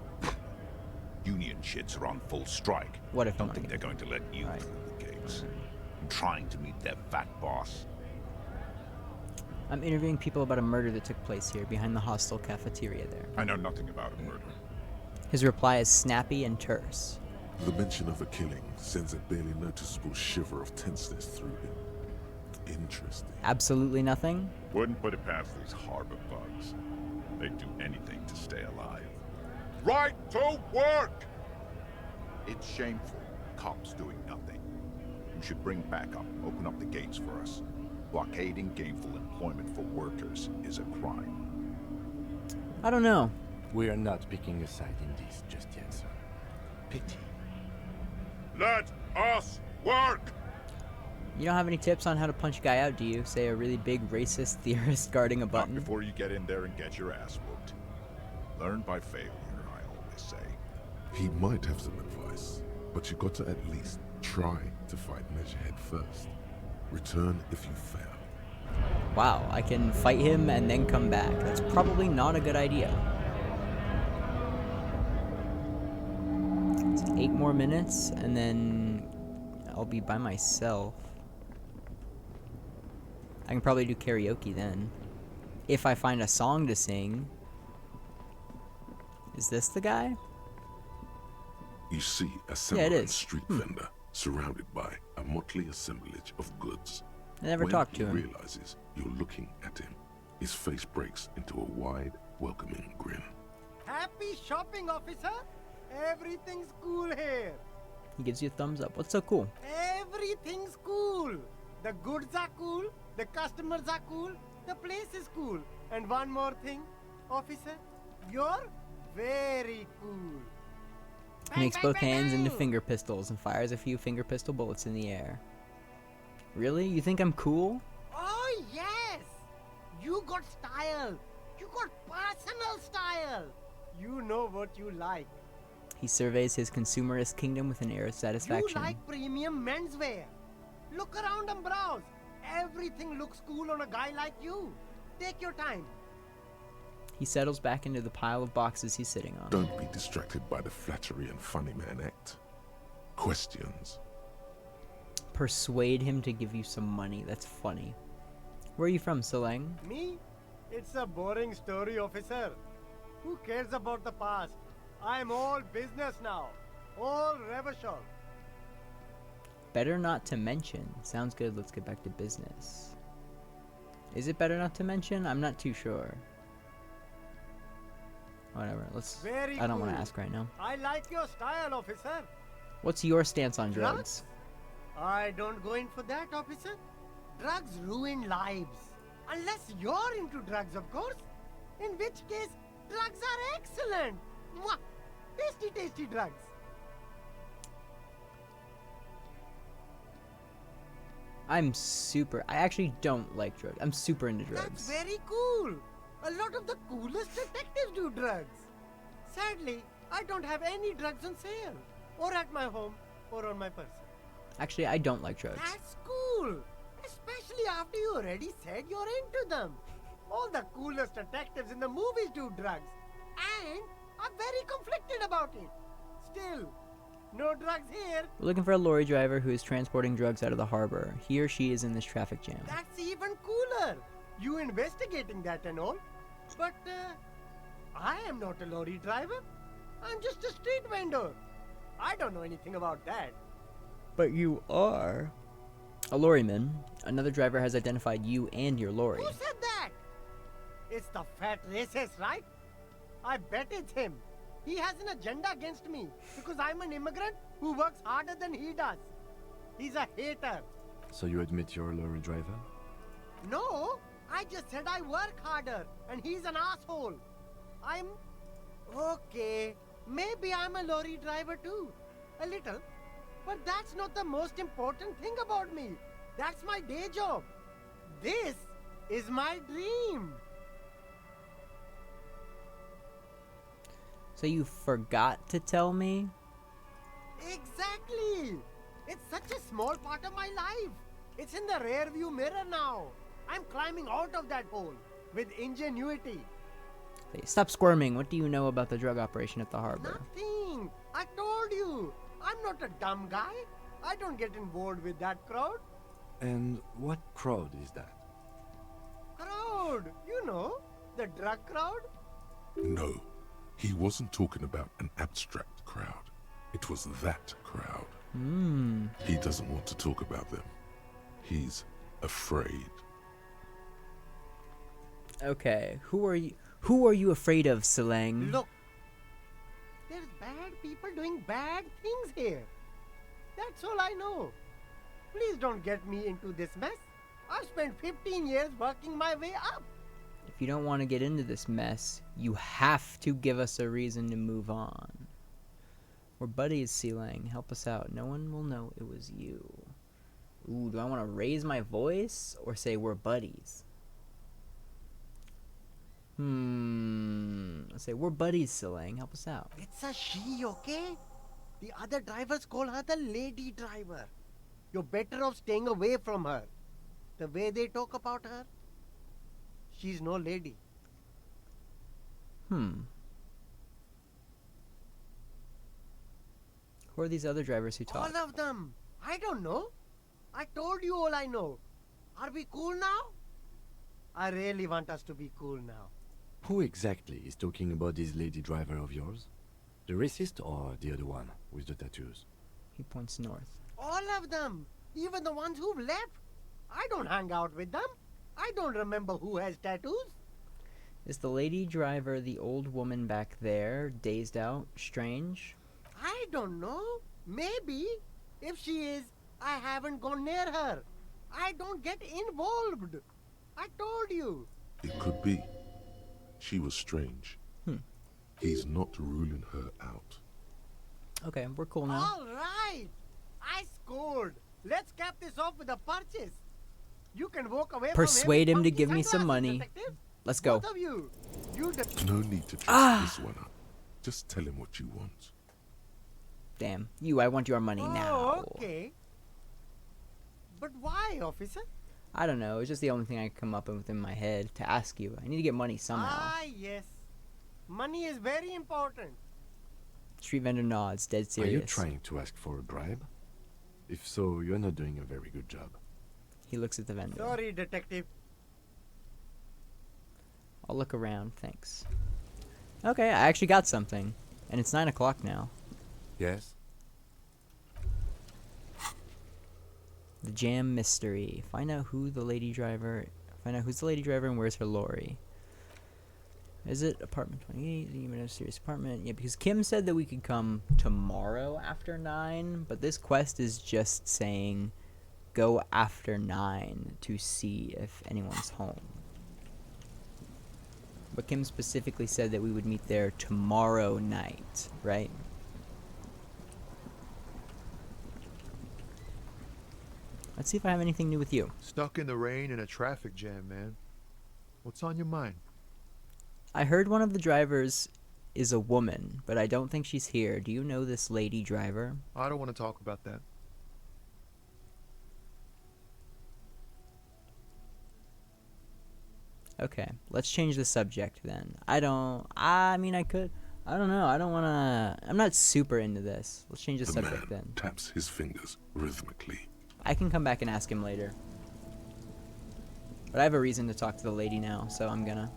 Union shits are on full strike. What if I Don't wanna think they're going to let you Right. through the gates. I'm trying to meet their fat boss. I'm interviewing people about a murder that took place here, behind the hostel cafeteria there. I know nothing about a murder. His reply is snappy and terse. The mention of a killing sends a barely noticeable shiver of tenseness through him. Interesting. Absolutely nothing? Wouldn't put it past these harbor bugs. They'd do anything to stay alive. Right to work! It's shameful. Cops doing nothing. You should bring backup. Open up the gates for us. Blockading gainful employment for workers is a crime. I don't know. We are not picking a side in this just yet, sir. Pity. Let us work! You don't have any tips on how to punch a guy out, do you? Say a really big racist theorist guarding a Not button? before you get in there and get your ass whooped. Learn by failure, I always say. He might have some advice, but you got to at least try to fight Measurehead first. Return if you fail. Wow, I can fight him and then come back. That's probably not a good idea. It's 8 more minutes, and then I'll be by myself. I can probably do karaoke then. If I find a song to sing. Is this the guy? You see a it Samaran is. street vendor surrounded by a motley assemblage of goods. I never talked to When him. he realizes you're looking at him, his face breaks into a wide, welcoming grin. Happy shopping, officer. Everything's cool here. He gives you a thumbs up. What's so cool? Everything's cool. The goods are cool. The customers are cool. The place is cool. And one more thing, officer, you're very cool. He makes both hands into finger pistols and fires a few finger pistol bullets in the air. Really? You think I'm cool? Oh, yes. You got style. You got personal style. You know what you like. He surveys his consumerist kingdom with an air of satisfaction. You like premium menswear. Look around and browse. Everything looks cool on a guy like you. Take your time. He settles back into the pile of boxes he's sitting on. Don't be distracted by the flattery and funny man act. Questions. Persuade him to give you some money. That's funny. Where are you from, Seleng? Me? It's a boring story, officer. Who cares about the past? I'm all business now. All revolution. Better not to mention. Sounds good. Let's get back to business. Is it better not to mention? I'm not too sure. Whatever. Let's. Very I don't want to cool. ask right now. I like your style, officer. What's your stance on drugs? Drugs? I don't go in for that, officer. Drugs ruin lives. Unless you're into drugs, of course. In which case, drugs are excellent. Mwah! Tasty, tasty drugs. I actually don't like drugs. I'm super into drugs. That's very cool. A lot of the coolest detectives do drugs. Sadly, I don't have any drugs on sale. Or at my home, or on my person. Actually, I don't like drugs. That's cool. Especially after you already said you're into them. All the coolest detectives in the movies do drugs. And I'm very conflicted about it. Still, no drugs here. We're looking for a lorry driver who is transporting drugs out of the harbor. He or she is in this traffic jam. That's even cooler. You investigating that and all. But, I am not a lorry driver. I'm just a street vendor. I don't know anything about that. But you are a lorryman. Another driver has identified you and your lorry. Who said that? It's the fat racist, right? I bet it's him. He has an agenda against me because I'm an immigrant who works harder than he does. He's a hater. So you admit you're a lorry driver? No, I just said I work harder and he's an asshole. Okay, maybe I'm a lorry driver too. A little. But that's not the most important thing about me. That's my day job. This is my dream. So you forgot to tell me? Exactly. It's such a small part of my life. It's in the rear view mirror now. I'm climbing out of that hole with ingenuity. Hey, stop squirming. What do you know about the drug operation at the harbor? Nothing. I told you. I'm not a dumb guy. I don't get involved with that crowd. And what crowd is that? Crowd? You know, the drug crowd? No, he wasn't talking about an abstract crowd. It was that crowd. He doesn't want to talk about them. He's afraid. Okay, who are you afraid of, Seleng? Look, there's bad people doing bad things here. That's all I know. Please don't get me into this mess. I've spent 15 years working my way up. If you don't want to get into this mess, you have to give us a reason to move on. We're buddies, Seleng. Help us out. No one will know it was you. Ooh, do I want to raise my voice or say we're buddies? Let's say we're buddies, Seleng. Help us out. It's a she, okay? The other drivers call her the lady driver. You're better off staying away from her. The way they talk about her, she's no lady. Who are these other drivers who talk? All of them. I don't know. I told you all I know. Are we cool now? I really want us to be cool now. Who exactly is talking about this lady driver of yours? The racist or the other one with the tattoos? He points north. All of them. Even the ones who've left. I don't hang out with them. I don't remember who has tattoos. Is the lady driver the old woman back there, dazed out, strange? I don't know. Maybe. If she is, I haven't gone near her. I don't get involved. I told you. It could be. She was strange. He's not ruling her out. Okay, we're cool now. All right. I scored. Let's cap this off with a purchase. You can walk away Persuade from him to give me some money. Let's go. Both of you. No need to dress this one up. Just tell him what you want. Damn. I want your money now. Okay. But why, officer? I don't know. It's just the only thing I could come up with in my head to ask you. I need to get money somehow. Ah, yes. Money is very important. Street vendor nods, dead Are serious. you trying to ask for a bribe? If so, you're not doing a very good job. He looks at the vendor. Sorry, detective. I'll look around, thanks. Okay, I actually got something. And it's 9 o'clock now. Yes? The Jam Mystery. Find out who's the lady driver and where's her lorry. Is it apartment 28? The mysterious apartment. Yeah, because Kim said that we could come tomorrow after 9, but this quest is just saying go after 9 to see if anyone's home. But Kim specifically said that we would meet there tomorrow night, right? Let's see if I have anything new with you. Stuck in the rain in a traffic jam, man. What's on your mind? I heard one of the drivers is a woman, but I don't think she's here. Do you know this lady driver? I don't want to talk about that. Okay, let's change the subject then. I don't know. I don't want to... I'm not super into this. Let's change the subject then. Taps his fingers rhythmically. I can come back and ask him later. But I have a reason to talk to the lady now, so I'm gonna.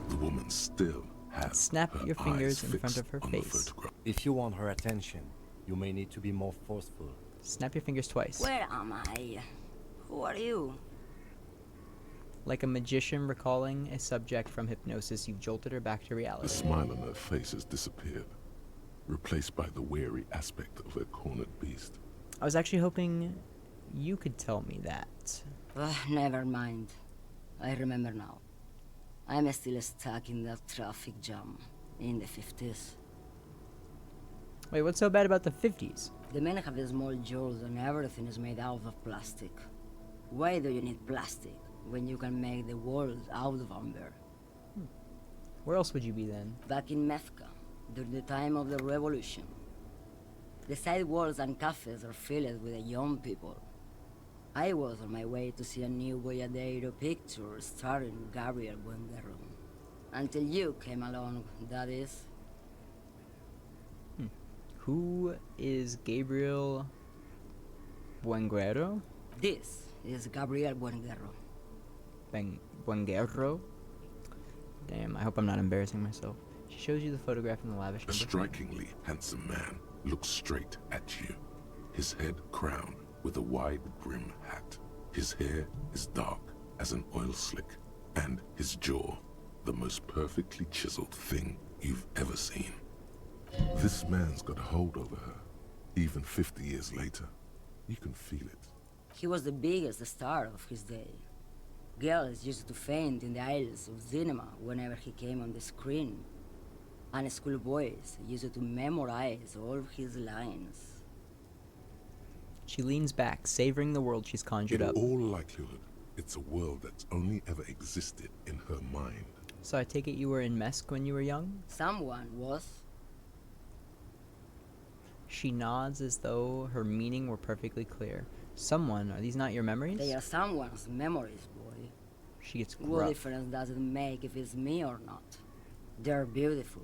The woman still has Snap her your fingers eyes in front of her fixed on the face. photograph. If you want her attention, you may need to be more forceful. Snap your fingers twice. Where am I? Who are you? Like a magician recalling a subject from hypnosis, you've jolted her back to The reality. smile on her face has disappeared, replaced by the weary aspect of her cornered beast. I was actually hoping you could tell me that. Never mind. I remember now. I'm still stuck in that traffic jam in the 50s. Wait, what's so bad about the 50s? The men have small jaws and everything is made out of plastic. Why do you need plastic when you can make the world out of amber? Where else would you be then? Back in Methka, during the time of the revolution. The sidewalks and cafes are filled with the young people. I was on my way to see a new Boyadero picture starring Gabriel Buenguerro. Until you came along, that is. Who is Gabriel Buenguerro? This is Gabriel Buenguerro. Buenguerro? Damn, I hope I'm not embarrassing myself. She shows you the photograph in the lavish A number. strikingly handsome man looks straight at you, his head crowned with a wide brim hat. His hair is dark as an oil slick, and his jaw the most perfectly chiseled thing you've ever seen. This man's got a hold over her. Even 50 years later, you can feel it. He was the biggest star of his day. Girls used to faint in the aisles of cinema whenever he came on the screen. And schoolboys used to memorize all of his lines. She leans back, savoring the world she's conjured In up. all likelihood, it's a world that's only ever existed in her mind. So I take it you were in Mesk when you were young? Someone was. She nods as though her meaning were perfectly clear. Someone, are these not your memories? They are someone's memories, boy. She gets What gruff. difference does it make if it's me or not? They're beautiful.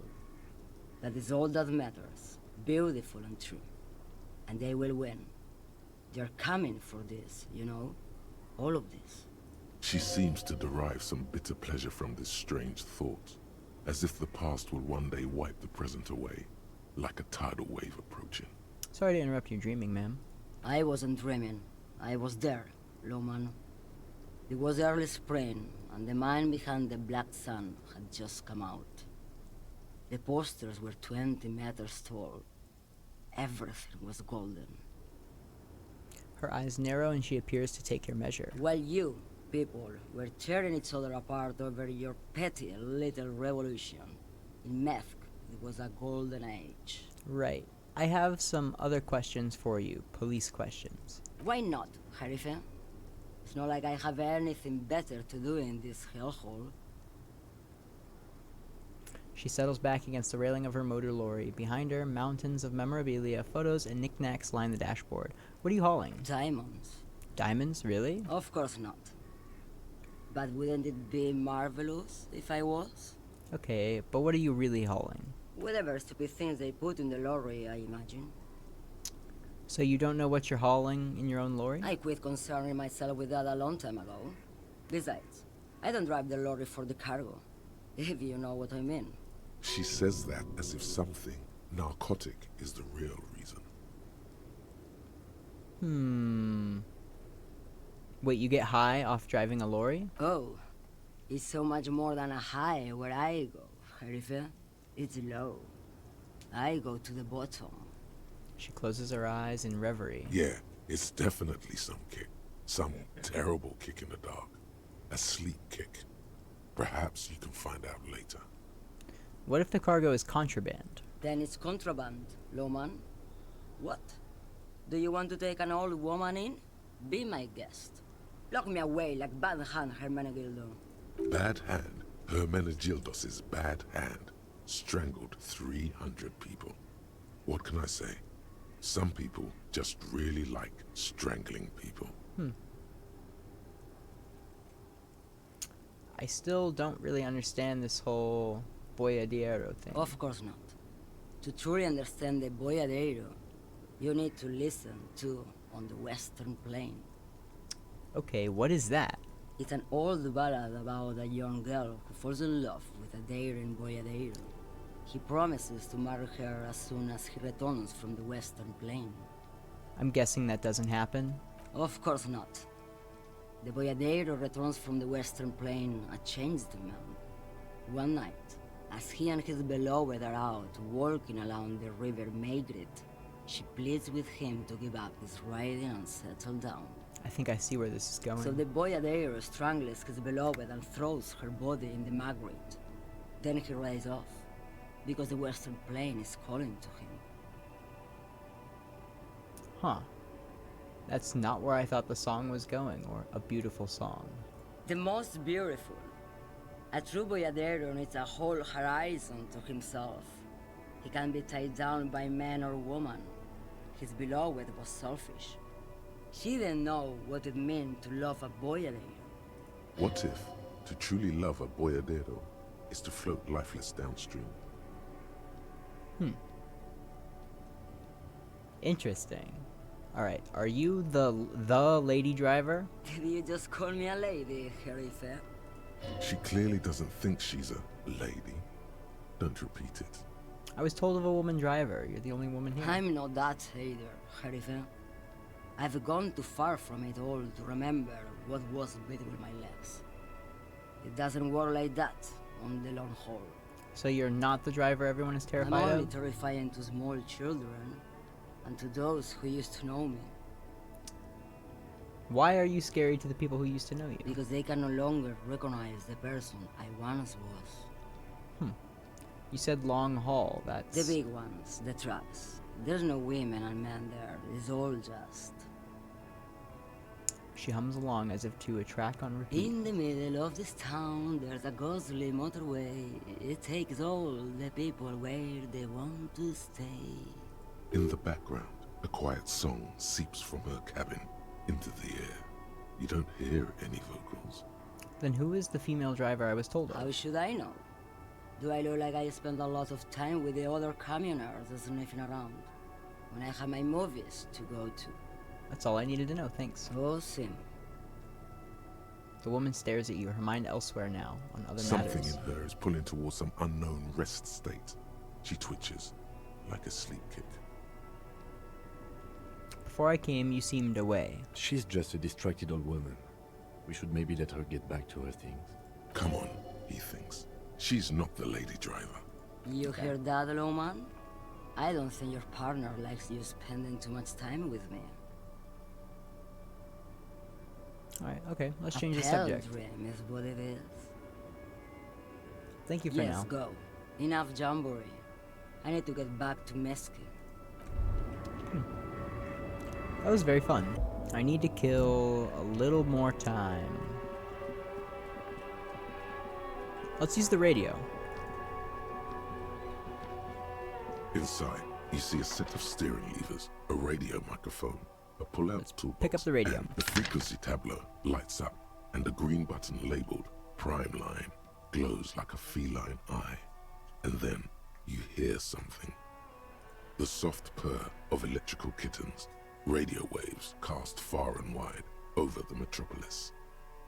That is all that matters. Beautiful and true. And they will win. They're coming for this, you know? All of this. She seems to derive some bitter pleasure from this strange thought, as if the past will one day wipe the present away, like a tidal wave approaching. Sorry to interrupt your dreaming, ma'am. I wasn't dreaming. I was there, Loman. It was early spring, and the man behind the black sun had just come out. The posters were 20 meters tall. Everything was golden. Her eyes narrow and she appears to take your measure. While you, people, were tearing each other apart over your petty little revolution, in Methk, it was a golden age. Right. I have some other questions for you. Police questions. Why not, Harife? It's not like I have anything better to do in this hellhole. She settles back against the railing of her motor lorry. Behind her, mountains of memorabilia, photos, and knickknacks line the dashboard. What are you hauling? Diamonds. Diamonds? Really? Of course not. But wouldn't it be marvelous if I was? Okay, but what are you really hauling? Whatever stupid things they put in the lorry, I imagine. So you don't know what you're hauling in your own lorry? I quit concerning myself with that a long time ago. Besides, I don't drive the lorry for the cargo, if you know what I mean. She says that as if something narcotic is the real reason. Wait, you get high off driving a lorry? Oh, it's so much more than a high where I go, Herife. It's low. I go to the bottom. She closes her eyes in reverie. Yeah, it's definitely some kick. Some terrible kick in the dark. A sleep kick. Perhaps you can find out later. What if the cargo is contraband? Then it's contraband, Lawman. What? Do you want to take an old woman in? Be my guest. Lock me away like Bad Hand Hermenegildo. Bad Hand? Hermenegildos' bad hand strangled 300 people. What can I say? Some people just really like strangling people. I still don't really understand this whole boyadero thing. Of course not. To truly understand the boyadero, you need to listen to On the Western Plain. Okay, what is that? It's an old ballad about a young girl who falls in love with a daring boyadero. He promises to marry her as soon as he returns from the Western Plain. I'm guessing that doesn't happen. Of course not. The boyadero returns from the Western Plain a changed man. One night, as he and his beloved are out walking along the river Maigret, she pleads with him to give up his riding and settle down. I think I see where this is going. So the boyadero strangles his beloved and throws her body in the Maigret. Then he rides off, because the Western Plain is calling to him. Huh. That's not where I thought the song was going, or a beautiful song. The most beautiful. A true boyadero needs a whole horizon to himself. He can be tied down by man or woman. His beloved was selfish. She didn't know what it meant to love a boyadero. What if to truly love a boyadero is to float lifeless downstream? Interesting. Alright, are you the lady driver? Did you just call me a lady, Herife? She clearly doesn't think she's a lady. Don't repeat it. I was told of a woman driver. You're the only woman here. I'm not that either, Herife. I've gone too far from it all to remember what was between my legs. It doesn't work like that on the long haul. So you're not the driver everyone is terrified I'm only of? terrifying to small children, and to those who used to know me. Why are you scary to the people who used to know you? Because they can no longer recognize the person I once was. You said long haul, that's... The big ones, the trucks. There's no women and men there, it's all just... She hums along as if to a track on repeat. In the middle of this town, there's a ghostly motorway. It takes all the people where they want to stay. In the background, a quiet song seeps from her cabin into the air. You don't hear any vocals. Then who is the female driver I was told of? How should I know? Do I look like I spend a lot of time with the other communers sniffing around, when I have my movies to go to? That's all I needed to know, thanks. Oh, Sim. The woman stares at you, her mind elsewhere now, on other Something matters. in her is pulling towards some unknown rest state. She twitches, like a sleep kick. Before I came, you seemed away. She's just a distracted old woman. We should maybe let her get back to her things. Come on, he thinks. She's not the lady driver. You hear that, Lawman? I don't think your partner likes you spending too much time with me. Alright, okay, let's change the A subject. dream is what it is. Thank you for Yes, now. go. Enough jamboree. I need to get back to Mesquite. That was very fun. I need to kill a little more time. Let's use the radio. Inside, you see a set of steering levers, a radio microphone, a pull-out toolbox, pick up the radio. and the frequency tableau lights up, and the green button labeled Prime Line glows like a feline eye. And then you hear something. The soft purr of electrical kittens, radio waves cast far and wide over the metropolis.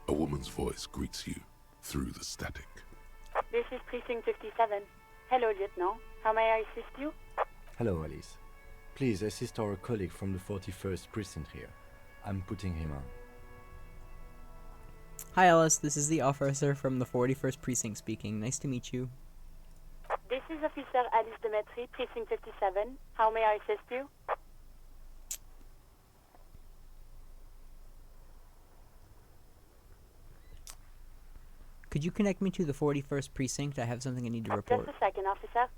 A woman's voice greets you through the static. This is Precinct 57. Hello, Lieutenant. How may I assist you? Hello, Alice. Please assist our colleague from the 41st precinct here. I'm putting him on. Hi, Alice. This is the officer from the 41st precinct speaking. Nice to meet you. This is Officer Alice Demetri, Precinct 57. How may I assist you? Could you connect me to the 41st precinct? I have something I need to report. Just a second, officer.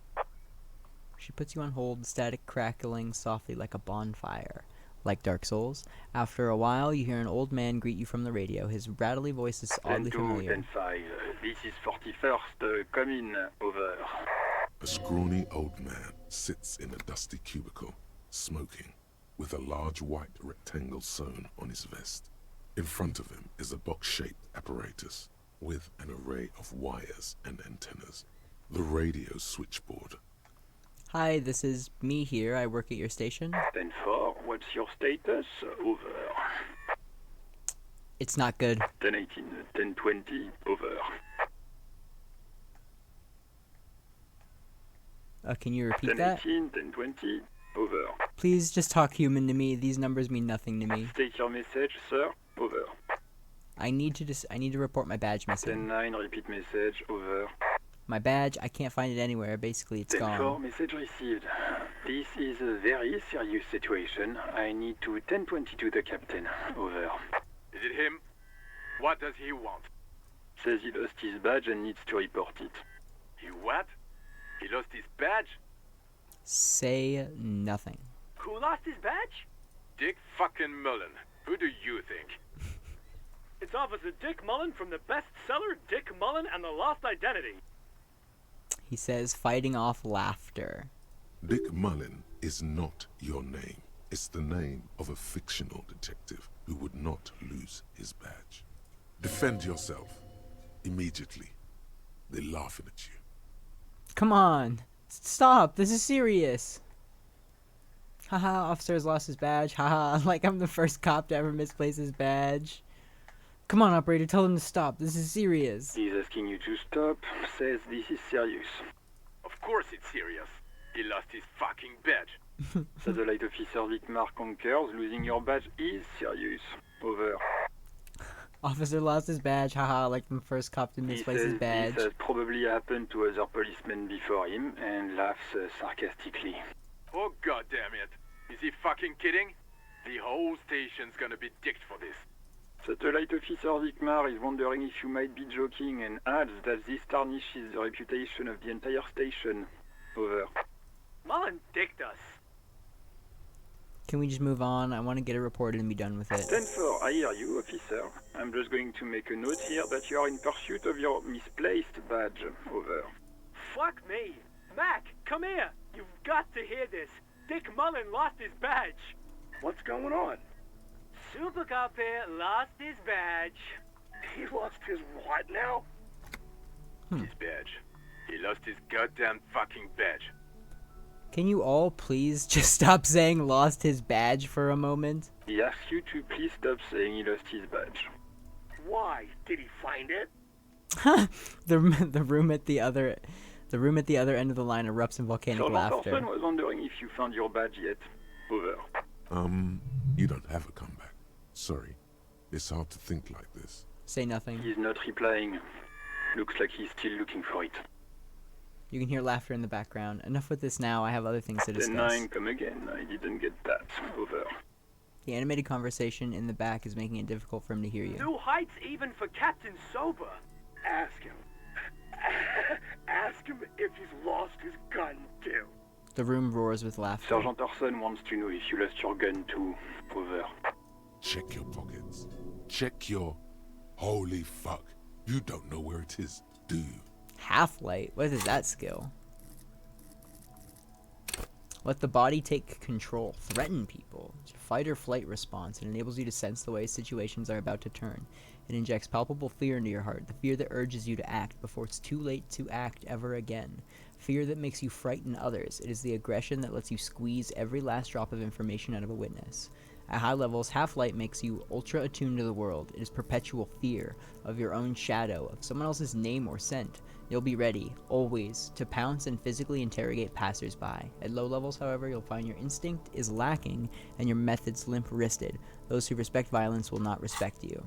She puts you on hold, static crackling softly like a bonfire. Like Dark Souls. After a while, you hear an old man greet you from the radio. His rattly voice is oddly familiar. 10-5. This is 41st. Come in. Over. A scrawny old man sits in a dusty cubicle, smoking, with a large white rectangle sewn on his vest. In front of him is a box-shaped apparatus with an array of wires and antennas. The radio switchboard. Hi, this is me here. I work at your station. 10-4. What's your status? Over. It's not good. 10-18. 10-20. Over. Can you repeat that? 10-18. 10-20. Over. Please just talk human to me. These numbers mean nothing to me. State your message, sir. Over. I need to report my badge missing. 10-9. Repeat message. Over. My badge, I can't find it anywhere. Basically, it's gone. 10-4. Message received. This is a very serious situation. I need to 10-22 the captain. Over. Is it him? What does he want? Says he lost his badge and needs to report it. He what? He lost his badge? Say nothing. Who lost his badge? Dick fucking Mullen. Who do you think? It's Officer Dick Mullen from the bestseller Dick Mullen and the Lost Identity. He says, fighting off laughter. Dick Mullen is not your name. It's the name of a fictional detective who would not lose his badge. Defend yourself. Immediately. They're laughing at you. Come on. Stop. This is serious. Haha, officer has lost his badge. Haha, like I'm the first cop to ever misplace his badge. Come on, operator, tell him to stop. This is serious. He's asking you to stop. Says this is serious. Of course it's serious. He lost his fucking badge. Satellite Officer Vicmar concurs. Losing your badge is serious. Over. Officer lost his badge. Haha, like the first cop to misplace his badge. This has probably happened to other policemen before him, and laughs sarcastically. Oh god damn it. Is he fucking kidding? The whole station's gonna be dicked for this. Satellite Officer Vicmar is wondering if you might be joking and adds that this tarnishes the reputation of the entire station. Over. Mullen dicked us. Can we just move on? I want to get it reported and be done with it. 10-4, I hear you, officer. I'm just going to make a note here that you are in pursuit of your misplaced badge. Over. Fuck me. Mac, come here. You've got to hear this. Dick Mullen lost his badge. What's going on? Super Cop here lost his badge. He lost his what now? His badge. He lost his goddamn fucking badge. Can you all please just stop saying lost his badge for a moment? He asks you to please stop saying he lost his badge. Why? Did he find it? the room at the other end of the line erupts in volcanic laughter. Person was wondering if you found your badge yet. Over. You don't have a comeback. Sorry. It's hard to think like this. Say nothing. He's not replying. Looks like he's still looking for it. You can hear laughter in the background. Enough with this now. I have other things to discuss. 10-9, come again. I didn't get that. Over. The animated conversation in the back is making it difficult for him to hear you. New heights even for Captain Sober. Ask him. Ask him if he's lost his gun, too. The room roars with laughter. Sergeant Orson wants to know if you lost your gun too. Over. Check your pockets. Check your... Holy fuck. You don't know where it is, do you? Half-light? What is that skill? Let the body take control. Threaten people. It's a fight or flight response. It enables you to sense the way situations are about to turn. It injects palpable fear into your heart, the fear that urges you to act before it's too late to act ever again. Fear that makes you frighten others. It is the aggression that lets you squeeze every last drop of information out of a witness. At high levels, half-light makes you ultra-attuned to the world. It is perpetual fear of your own shadow, of someone else's name or scent. You'll be ready, always, to pounce and physically interrogate passers-by. At low levels, however, you'll find your instinct is lacking and your methods limp-wristed. Those who respect violence will not respect you.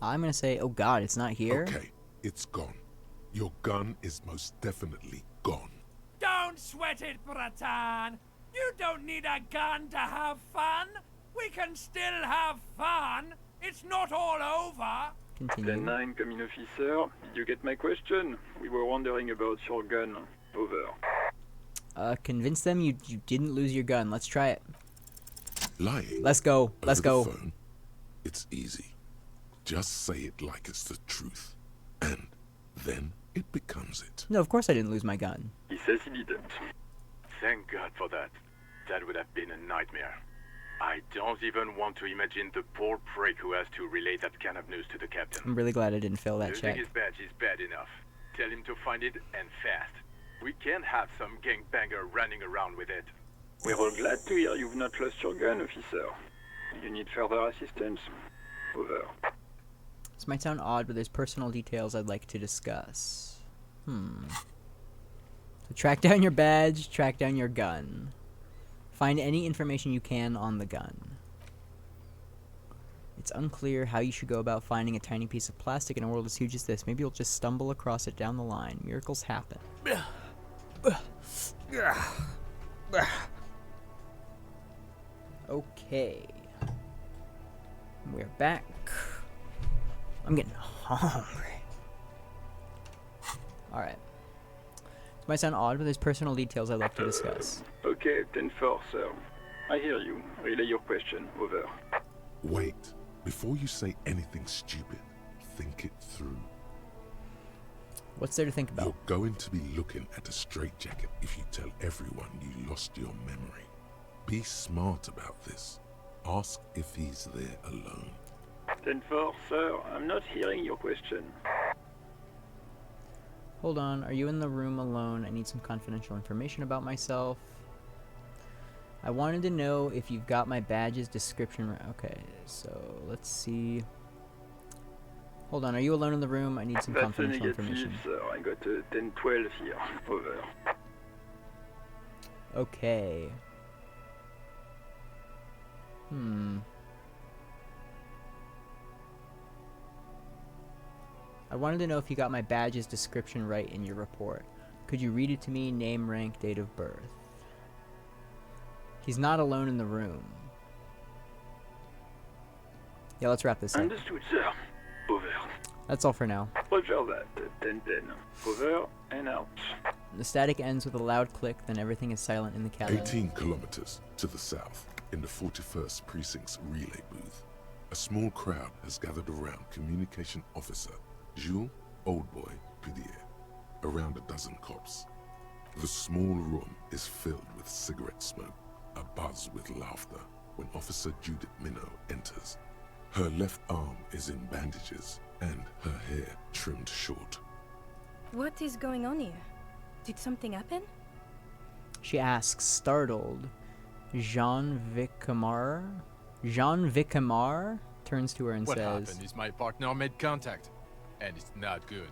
I'm gonna say, oh god, it's not here? Okay, it's gone. Your gun is most definitely gone. Don't sweat it, Bratan! You don't need a gun to have fun! We can still have fun! It's not all over! Continue. 10-9, coming officer. Did you get my question? We were wondering about your gun. Over. Convince them you didn't lose your gun. Let's try it. Lying. Let's go. Let's go. Phone, it's easy. Just say it like it's the truth. And then it becomes it. No, of course I didn't lose my gun. He says he didn't. Thank God for that. That would have been a nightmare. I don't even want to imagine the poor prick who has to relay that kind of news to the captain. I'm really glad I didn't fail that Losing check. his badge is bad enough. Tell him to find it, and fast. We can't have some gangbanger running around with it. We're all glad to hear you've not lost your gun, officer. You need further assistance? Over. This might sound odd, but there's personal details I'd like to discuss. So track down your badge, track down your gun. Find any information you can on the gun. It's unclear how you should go about finding a tiny piece of plastic in a world as huge as this. Maybe you'll just stumble across it down the line. Miracles happen. Okay. We're back. I'm getting hungry. Alright. This might sound odd, but there's personal details I'd like to discuss. Okay, 10-4, sir. I hear you. Relay your question. Over. Wait. Before you say anything stupid, think it through. What's there to think about? You're going to be looking at a straitjacket if you tell everyone you lost your memory. Be smart about this. Ask if he's there alone. 10-4, sir. I'm not hearing your question. Hold on. Are you in the room alone? I need some confidential information about myself. I wanted to know if you've got my badge's description right. Okay, so let's see. Hold on. Are you alone in the room? I need some That's confidential information. Sir. I got a 10-12 here. Over. Okay. I wanted to know if you got my badge's description right in your report. Could you read it to me? Name, rank, date of birth. He's not alone in the room. Yeah, let's wrap this up. Understood, sir. Over. That's all for now. Roger that. 10-10. Over and out. The static ends with a loud click, then everything is silent in the cabin. 18 kilometers to the south, in the 41st Precinct's relay booth, a small crowd has gathered around Communication Officer Jules Oldboy Pidier, around a dozen cops. The small room is filled with cigarette smoke, a buzz with laughter, when Officer Judith Minnow enters. Her left arm is in bandages, and her hair trimmed short. What is going on here? Did something happen? She asks, startled. Jean Vicamar turns to her and what says, What happened is my partner made contact, and it's not good.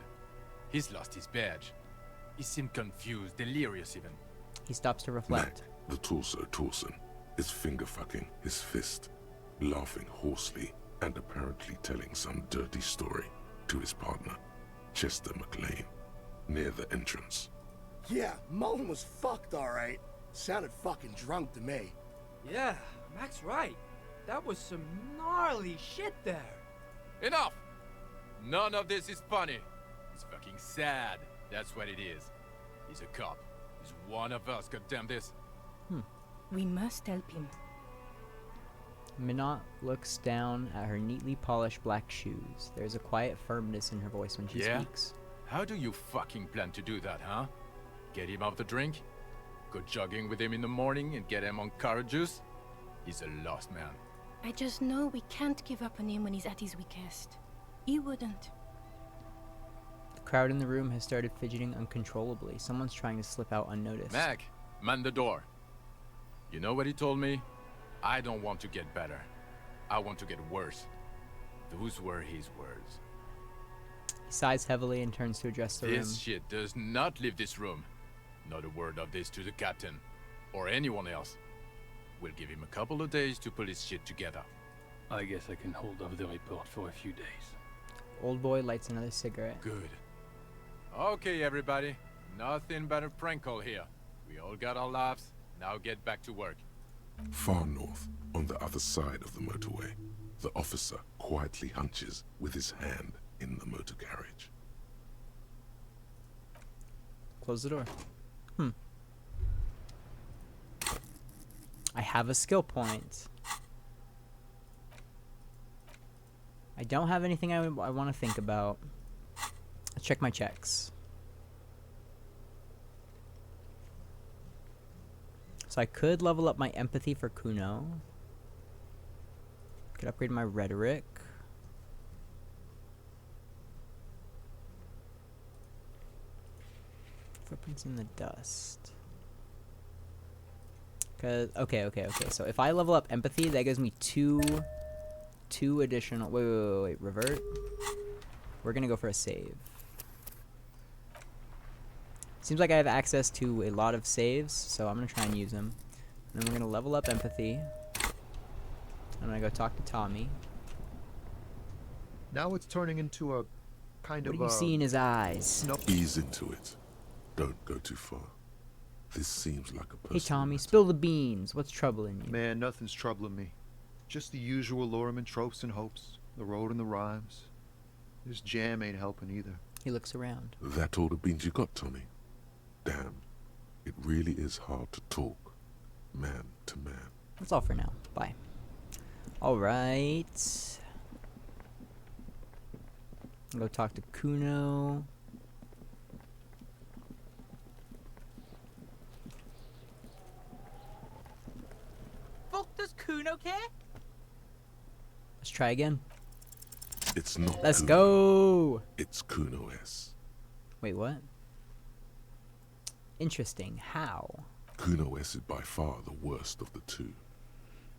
He's lost his badge. He seemed confused, delirious even. He stops to reflect. Mac, the torso Torson, is finger-fucking his fist, laughing hoarsely and apparently telling some dirty story to his partner, Chester McLean, near the entrance. Yeah, Mullen was fucked alright. Sounded fucking drunk to me. Yeah, Mac's right. That was some gnarly shit there. Enough! None of this is funny. It's fucking sad. That's what it is. He's a cop. He's one of us, goddamn this. We must help him. Minot looks down at her neatly polished black shoes. There's a quiet firmness in her voice when she speaks. How do you fucking plan to do that, huh? Get him off the drink? Go jogging with him in the morning and get him on carrot juice? He's a lost man. I just know we can't give up on him when he's at his weakest. He wouldn't. The crowd in the room has started fidgeting uncontrollably. Someone's trying to slip out unnoticed. Mac, man the door. You know what he told me? I don't want to get better. I want to get worse. Those were his words. He sighs heavily and turns to address the room. This shit does not leave this room. Not a word of this to the captain. Or anyone else. We'll give him a couple of days to put his shit together. I guess I can hold off the report for a few days. Old boy lights another cigarette. Good. Okay, everybody. Nothing but a prank call here. We all got our laughs. Now get back to work. Far north, on the other side of the motorway, the officer quietly hunches with his hand in the motor carriage. Close the door. I have a skill point. I don't have anything I want to think about. Let's check my checks. So I could level up my empathy for Kuno. Could upgrade my rhetoric. Footprints in the dust. Okay. So if I level up empathy, that gives me two additional. Wait. Revert. We're gonna go for a save. Seems like I have access to a lot of saves, so I'm gonna try and use them. And then we're gonna level up empathy. I'm gonna go talk to Tommy. Now it's turning into a kind of. What do you see in his eyes? No. Ease into it. Don't go too far. This seems like a person. Hey Tommy, spill the beans. What's troubling you? Man, nothing's troubling me. Just the usual Lorman tropes and hopes. The road and the rhymes. This jam ain't helping either. He looks around. That all the beans you got, Tommy? Damn. It really is hard to talk. Man to man. That's all for now. Bye. Alright. Go talk to Kuno. Fuck does Kuno care? Let's try again. It's not. Let's Kuno. go. It's Kuno S. Wait, what? Interesting. How? Kuno S is by far the worst of the two.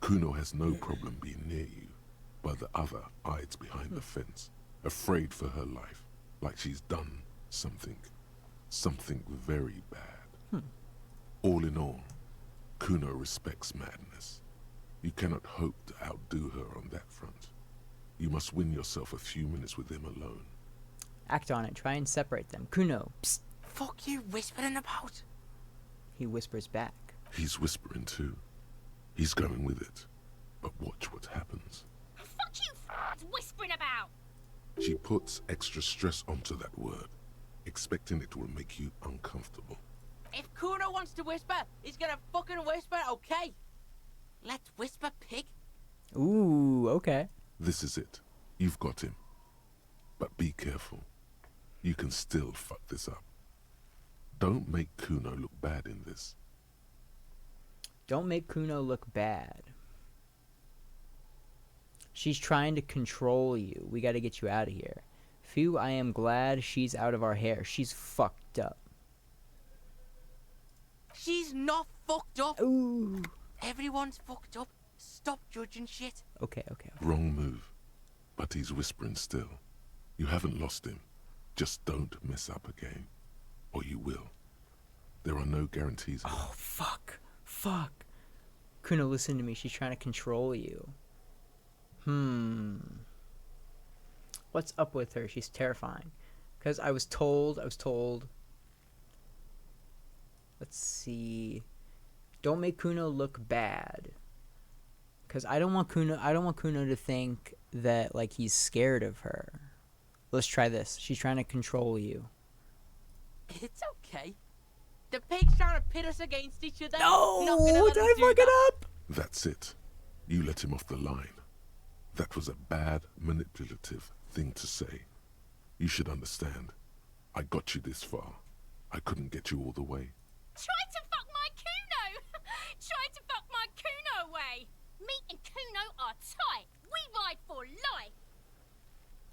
Kuno has no problem being near you, but the other hides behind the fence, afraid for her life, like she's done something very bad. All in all, Kuno respects madness. You cannot hope to outdo her on that front. You must win yourself a few minutes with him alone. Act on it. Try and separate them. Kuno. Psst. Fuck you whispering about? He whispers back. He's whispering too. He's going with it. But watch what happens. Fuck you whispering about? She puts extra stress onto that word, expecting it will make you uncomfortable. If Kuno wants to whisper, he's gonna fucking whisper, okay? Let's whisper, pig. Ooh, okay. This is it. You've got him. But be careful. You can still fuck this up. Don't make Kuno look bad in this. Don't make Kuno look bad. She's trying to control you. We gotta get you out of here. Phew, I am glad she's out of our hair. She's fucked up. She's not fucked up. Ooh. Everyone's fucked up. Stop judging shit. Okay. Wrong move. But he's whispering still. You haven't lost him. Just don't mess up again. Or you will. There are no guarantees. Oh, fuck. Kuno, listen to me. She's trying to control you. What's up with her? She's terrifying. Because I was told. Let's see. Don't make Kuno look bad. Because I don't want Kuno to think that, like, he's scared of her. Let's try this. She's trying to control you. It's okay. The pig's trying to pit us against each other. No! Not gonna let Did him I do fuck that. it up? That's it. You let him off the line. That was a bad, manipulative thing to say. You should understand. I got you this far. I couldn't get you all the way. Tried to fuck my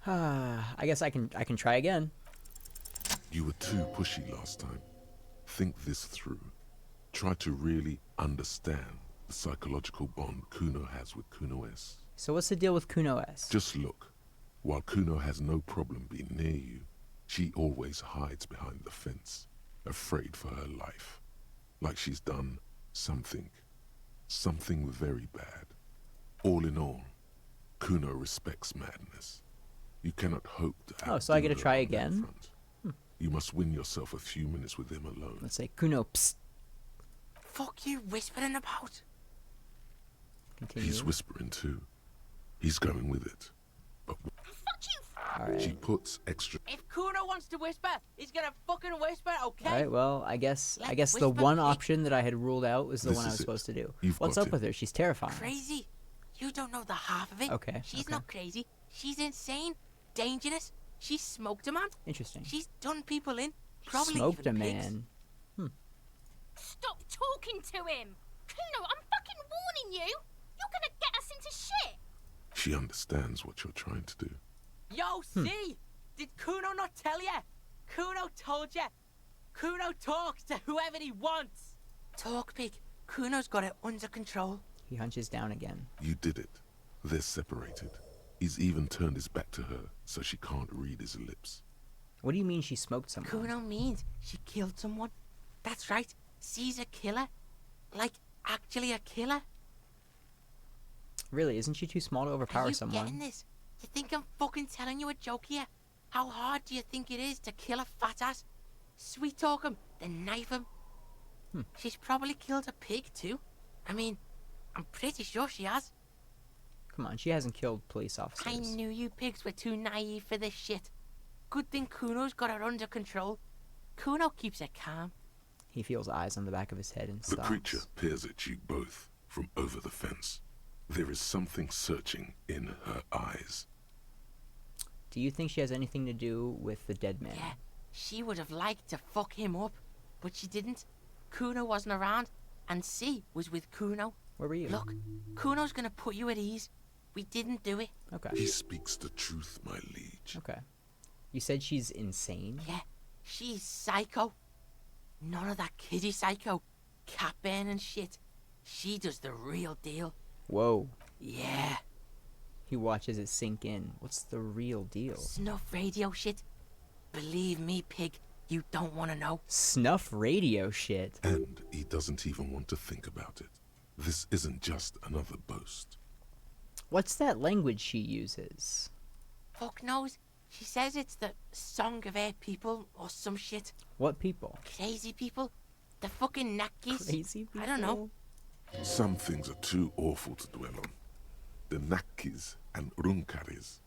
I guess I can try again. You were too pushy last time. Think this through. Try to really understand the psychological bond Kuno has with Kuno S. So what's the deal with Kuno S? Just look. While Kuno has no problem being near you, she always hides behind the fence, afraid for her life. Like she's done something very bad. All in all, Kuno respects madness. You cannot hope to Oh, so I get to outdo her try on that again? front. You must win yourself a few minutes with him alone. Let's say Kuno, psst. Fuck you whispering about? Continue. He's whispering too. He's going with it. But Alright. she puts extra... If Kuno wants to whisper, he's gonna fucking whisper, okay? Alright, well, I guess Let's the whisper, one pig. option that I had ruled out was the This one I is was it. supposed to do. You've What's got up it. with her? She's terrifying. Crazy. You don't know the half of it. Okay, She's okay. not crazy. She's insane. Dangerous. She's smoked a man. Interesting. She's done people in. Probably Smoked a even pigs. man. Stop talking to him! Kuno, I'm fucking warning you! You're gonna get us into shit! She understands what you're trying to do. Yo, see? Did Kuno not tell ya? Kuno told ya. Kuno talks to whoever he wants. Talk, pig. Kuno's got it under control. He hunches down again. You did it. They're separated. He's even turned his back to her, so she can't read his lips. What do you mean she smoked someone? Kuno means she killed someone. That's right. She's a killer. Like, actually a killer. Really, isn't she too small to Are overpower you someone? getting this? You think I'm fucking telling you a joke here? How hard do you think it is to kill a fat ass? Sweet talk him, then knife him. She's probably killed a pig too. I mean, I'm pretty sure she has. Come on, she hasn't killed police officers. I knew you pigs were too naive for this shit. Good thing Kuno's got her under control. Kuno keeps her calm. He feels eyes on the back of his head and The stops. creature peers at you both from over the fence. There is something searching in her eyes. Do you think she has anything to do with the dead man? Yeah, she would have liked to fuck him up, but she didn't. Kuno wasn't around, and C was with Kuno. Where were you? Look, Kuno's gonna put you at ease. We didn't do it. Okay. He speaks the truth, my liege. Okay. You said she's insane? Yeah, she's psycho. None of that kiddie psycho, cat burning shit. She does the real deal. Whoa. Yeah. He watches it sink in. What's the real deal? Snuff radio shit. Believe me, pig, you don't want to know. Snuff radio shit. And he doesn't even want to think about it. This isn't just another boast. What's that language she uses? Fuck knows. She says it's the song of her people or some shit. What people? Crazy people. The fucking Nakis. Crazy people? I don't know. Some things are too awful to dwell on. The Nakis and Runkaris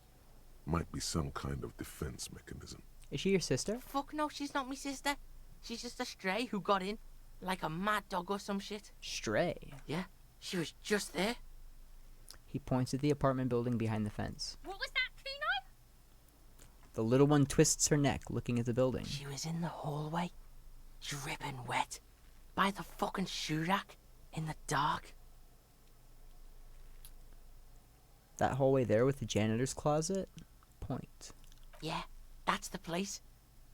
might be some kind of defense mechanism. Is she your sister? Fuck no, she's not my sister. She's just a stray who got in. Like a mad dog or some shit. Stray? Yeah, she was just there. He points at the apartment building behind the fence. What was that, Kuno? The little one twists her neck, looking at the building. She was in the hallway, dripping wet, by the fucking shoe rack, in the dark. That hallway there with the janitor's closet? Point. Yeah, that's the place.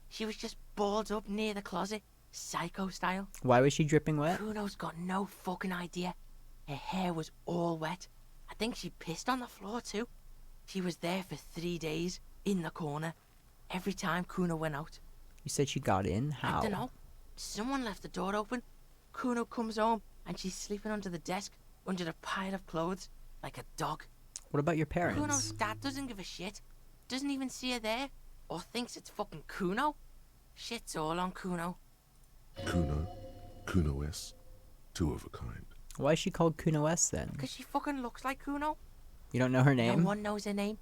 She was just balled up near the closet, psycho style. Why was she dripping wet? Kuno's got no fucking idea. Her hair was all wet. I think she pissed on the floor too. She was there for 3 days, in the corner, every time Kuno went out. You said she got in? How? I don't know. Someone left the door open. Kuno comes home and she's sleeping under the desk, under the pile of clothes, like a dog. What about your parents? Kuno's dad doesn't give a shit. Doesn't even see her there, or thinks it's fucking Kuno. Shit's all on Kuno. Kuno S, two of a kind. Why is she called Kuno S then? Because she fucking looks like Kuno. You don't know her name? No one knows her name.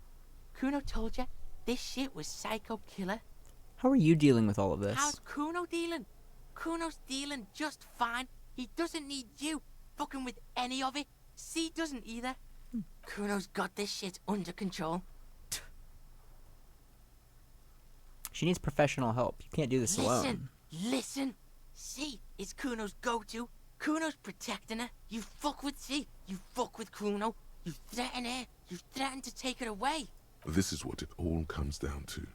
Kuno told you, this shit was psycho killer. How are you dealing with all of this? How's Kuno dealing? Kuno's dealing just fine. He doesn't need you fucking with any of it. C doesn't either. Kuno's got this shit under control. She needs professional help. You can't do this alone. Listen. C is Kuno's go-to. Kuno's protecting her. You fuck with C, you fuck with Kuno. You threaten her. You threaten to take her away. This is what it all comes down to.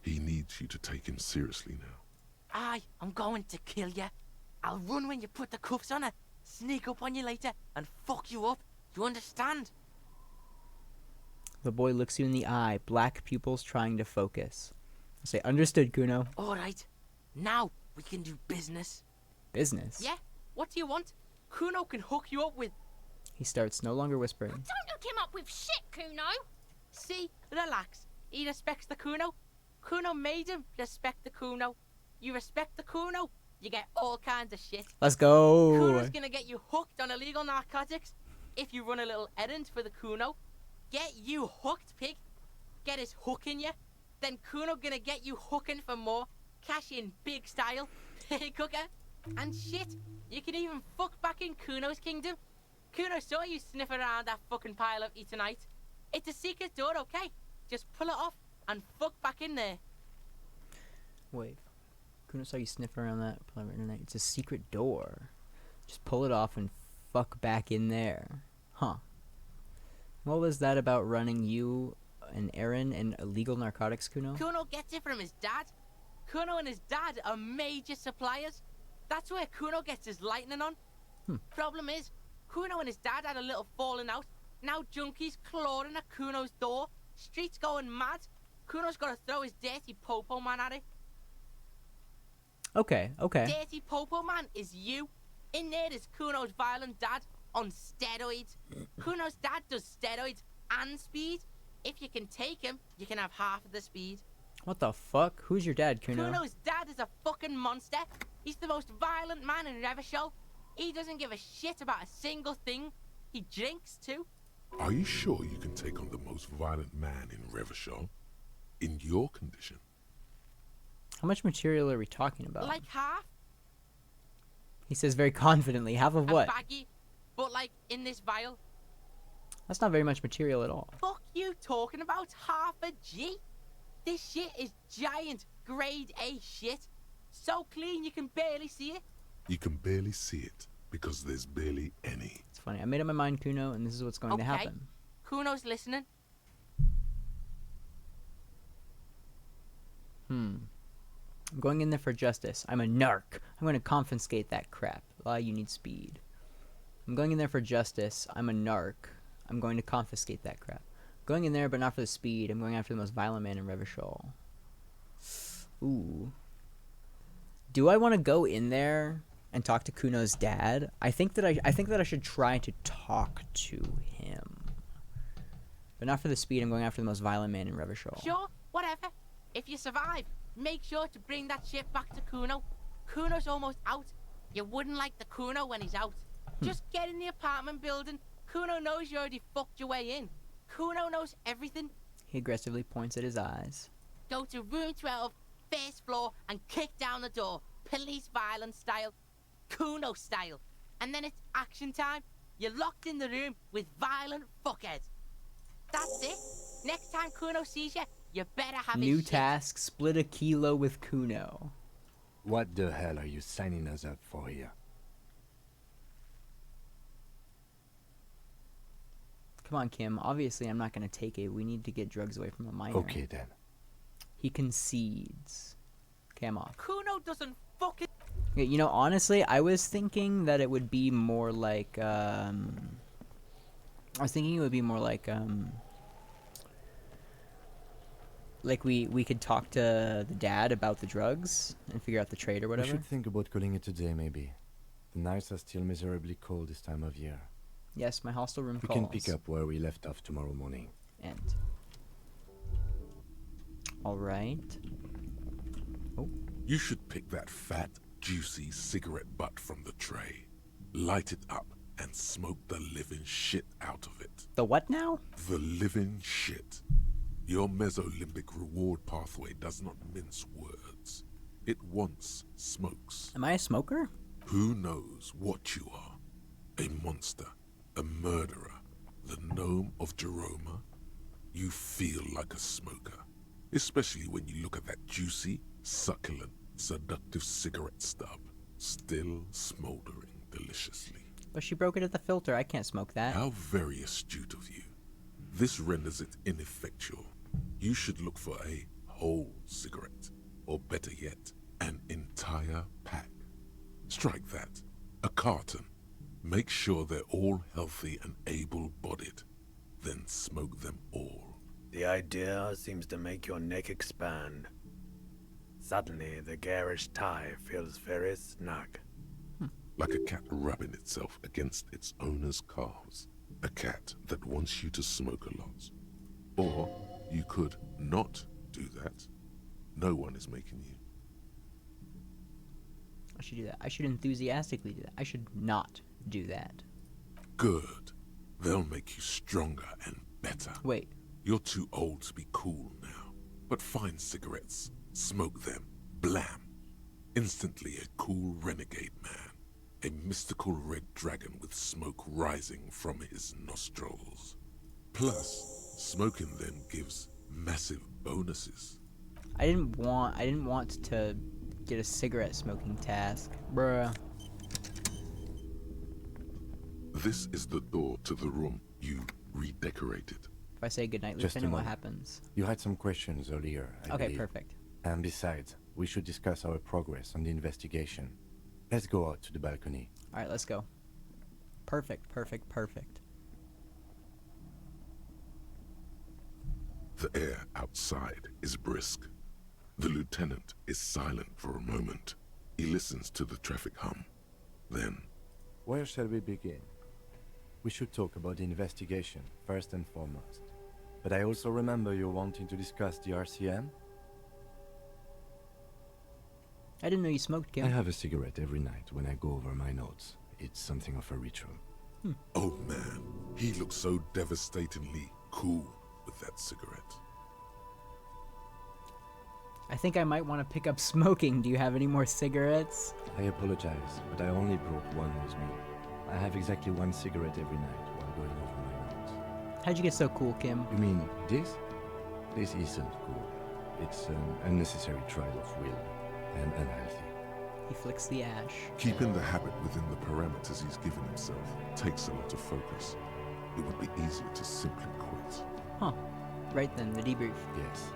He needs you to take him seriously now. Aye, I'm going to kill you. I'll run when you put the cuffs on her, sneak up on you later, and fuck you up. You understand? The boy looks you in the eye, black pupils trying to focus. I say, understood, Kuno. Alright, now we can do business. Business? Yeah, what do you want? Kuno can hook you up with... He starts, no longer whispering. Don't hook him up with shit, Kuno. See, relax. He respects the Kuno. Kuno made him respect the Kuno. You respect the Kuno, you get all kinds of shit. Let's go. Kuno's gonna get you hooked on illegal narcotics. If you run a little errand for the Kuno, get you hooked, pig. Get his hook in you. Then Kuno gonna get you hooking for more. Cash in big style. Pig hooker. And shit, you can even fuck back in Kuno's kingdom. Kuno saw you sniffing around that fucking pile of Eternite. It's a secret door, okay? Just pull it off and fuck back in there. Wait. Kuno saw you sniffing around that pile of Eternite. It's a secret door. Just pull it off and fuck back in there. Huh. What was that about running you, an errand, and illegal narcotics, Kuno? Kuno gets it from his dad. Kuno and his dad are major suppliers. That's where Kuno gets his lightning on. Problem is, Kuno and his dad had a little falling out. Now junkies clawing at Kuno's door. Streets going mad. Kuno's got to throw his dirty popo man at it. Okay. Dirty popo man is you. In there is Kuno's violent dad on steroids. Kuno's dad does steroids and speed. If you can take him, you can have half of the speed. What the fuck? Who's your dad, Kuno? Kuno's dad is a fucking monster. He's the most violent man in Revachol. He doesn't give a shit about a single thing. He drinks too. Are you sure you can take on the most violent man in Revachol? In your condition? How much material are we talking about? Like half. He says very confidently, half of what? A baggie, but like in this vial. That's not very much material at all. Fuck you talking about half a G? This shit is giant grade A shit. So clean you can barely see it. You can barely see it because there's barely any. It's funny. I made up my mind, Kuno, and this is what's going to happen. Kuno's listening. I'm going in there for justice. I'm a narc. I'm going to confiscate that crap. You need speed. I'm going in there for justice. I'm a narc. I'm going to confiscate that crap. Going in there, but not for the speed. I'm going after the most violent man in Revachol. Ooh. Do I want to go in there and talk to Kuno's dad? I think that I should try to talk to him. But not for the speed. I'm going after the most violent man in Revachol. Sure, whatever. If you survive, make sure to bring that shit back to Kuno. Kuno's almost out. You wouldn't like the Kuno when he's out. Just get in the apartment building. Kuno knows you already fucked your way in. Kuno knows everything. He aggressively points at his eyes. Go to room 12, first floor, and kick down the door. Police violence style. Kuno style. And then it's action time. You're locked in the room with violent fuckheads. That's it. Next time Kuno sees you, you better have New his task, split a kilo with Kuno. What the hell are you signing us up for here? Come on, Kim. Obviously, I'm not going to take it. We need to get drugs away from a minor. Okay, then. He concedes. Okay, I'm off. Kuno doesn't fucking... Yeah, you know, honestly, I was thinking that it would be more like, I was thinking it would be more like we could talk to the dad about the drugs and figure out the trade or whatever. We should think about calling it a day, maybe. The nights are still miserably cold this time of year. Yes, my hostel room We calls. can pick up where we left off tomorrow morning. End. Alright. Oh. You should pick that fat, juicy cigarette butt from the tray. Light it up and smoke the living shit out of it. The what now? The living shit. Your mesolimbic reward pathway does not mince words. It wants smokes. Am I a smoker? Who knows what you are? A monster. A murderer. The gnome of Jeroma? You feel like a smoker. Especially when you look at that juicy, succulent, seductive cigarette stub. Still smoldering deliciously. But she broke it at the filter. I can't smoke that. How very astute of you. This renders it ineffectual. You should look for a whole cigarette, or better yet, an entire pack. Strike that. A carton. Make sure they're all healthy and able-bodied. Then smoke them all. The idea seems to make your neck expand. Suddenly, the garish tie feels very snug. Like a cat rubbing itself against its owner's calves. A cat that wants you to smoke a lot. Or you could not do that. No one is making you. I should do that. I should enthusiastically do that. I should not do that. Good. They'll make you stronger and better. Wait. You're too old to be cool now. But find cigarettes, smoke them, blam. Instantly a cool renegade man. A mystical red dragon with smoke rising from his nostrils. Plus, smoking them gives massive bonuses. I didn't want to get a cigarette smoking task. Bruh. This is the door to the room you redecorated. If I say goodnight, Just a Lieutenant, what moment. happens? You had some questions earlier, I Okay, believe. perfect. And besides, we should discuss our progress on the investigation. Let's go out to the balcony. Alright, let's go. Perfect, perfect, perfect. The air outside is brisk. The lieutenant is silent for a moment. He listens to the traffic hum. Then, Where shall we begin? We should talk about the investigation, first and foremost. But I also remember you wanting to discuss the RCM? I didn't know you smoked, Kim. I have a cigarette every night when I go over my notes. It's something of a ritual. oh man, he looks so devastatingly cool with that cigarette. I think I might want to pick up smoking. Do you have any more cigarettes? I apologize, but I only brought one with me. I have exactly one cigarette every night while going over my notes. How'd you get so cool, Kim? You mean this? This isn't cool. It's an unnecessary trial of will and unhealthy. He flicks the ash. Keeping the habit within the parameters he's given himself takes a lot of focus. It would be easier to simply quit. Huh. Right then, the debrief. Yes.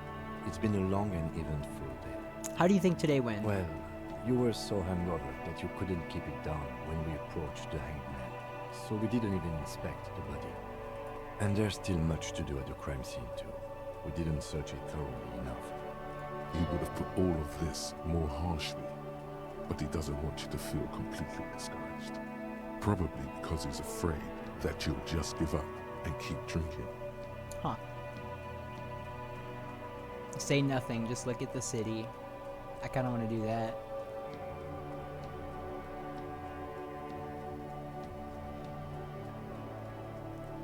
It's been a long and eventful day. How do you think today went? Well, you were so hungover that you couldn't keep it down when we approached the hanged man. So we didn't even inspect the body. And there's still much to do at the crime scene too. We didn't search it thoroughly enough. He would have put all of this more harshly, but he doesn't want you to feel completely discouraged. Probably because he's afraid that you'll just give up and keep drinking. Huh. Say nothing, just look at the city. I kind of want to do that.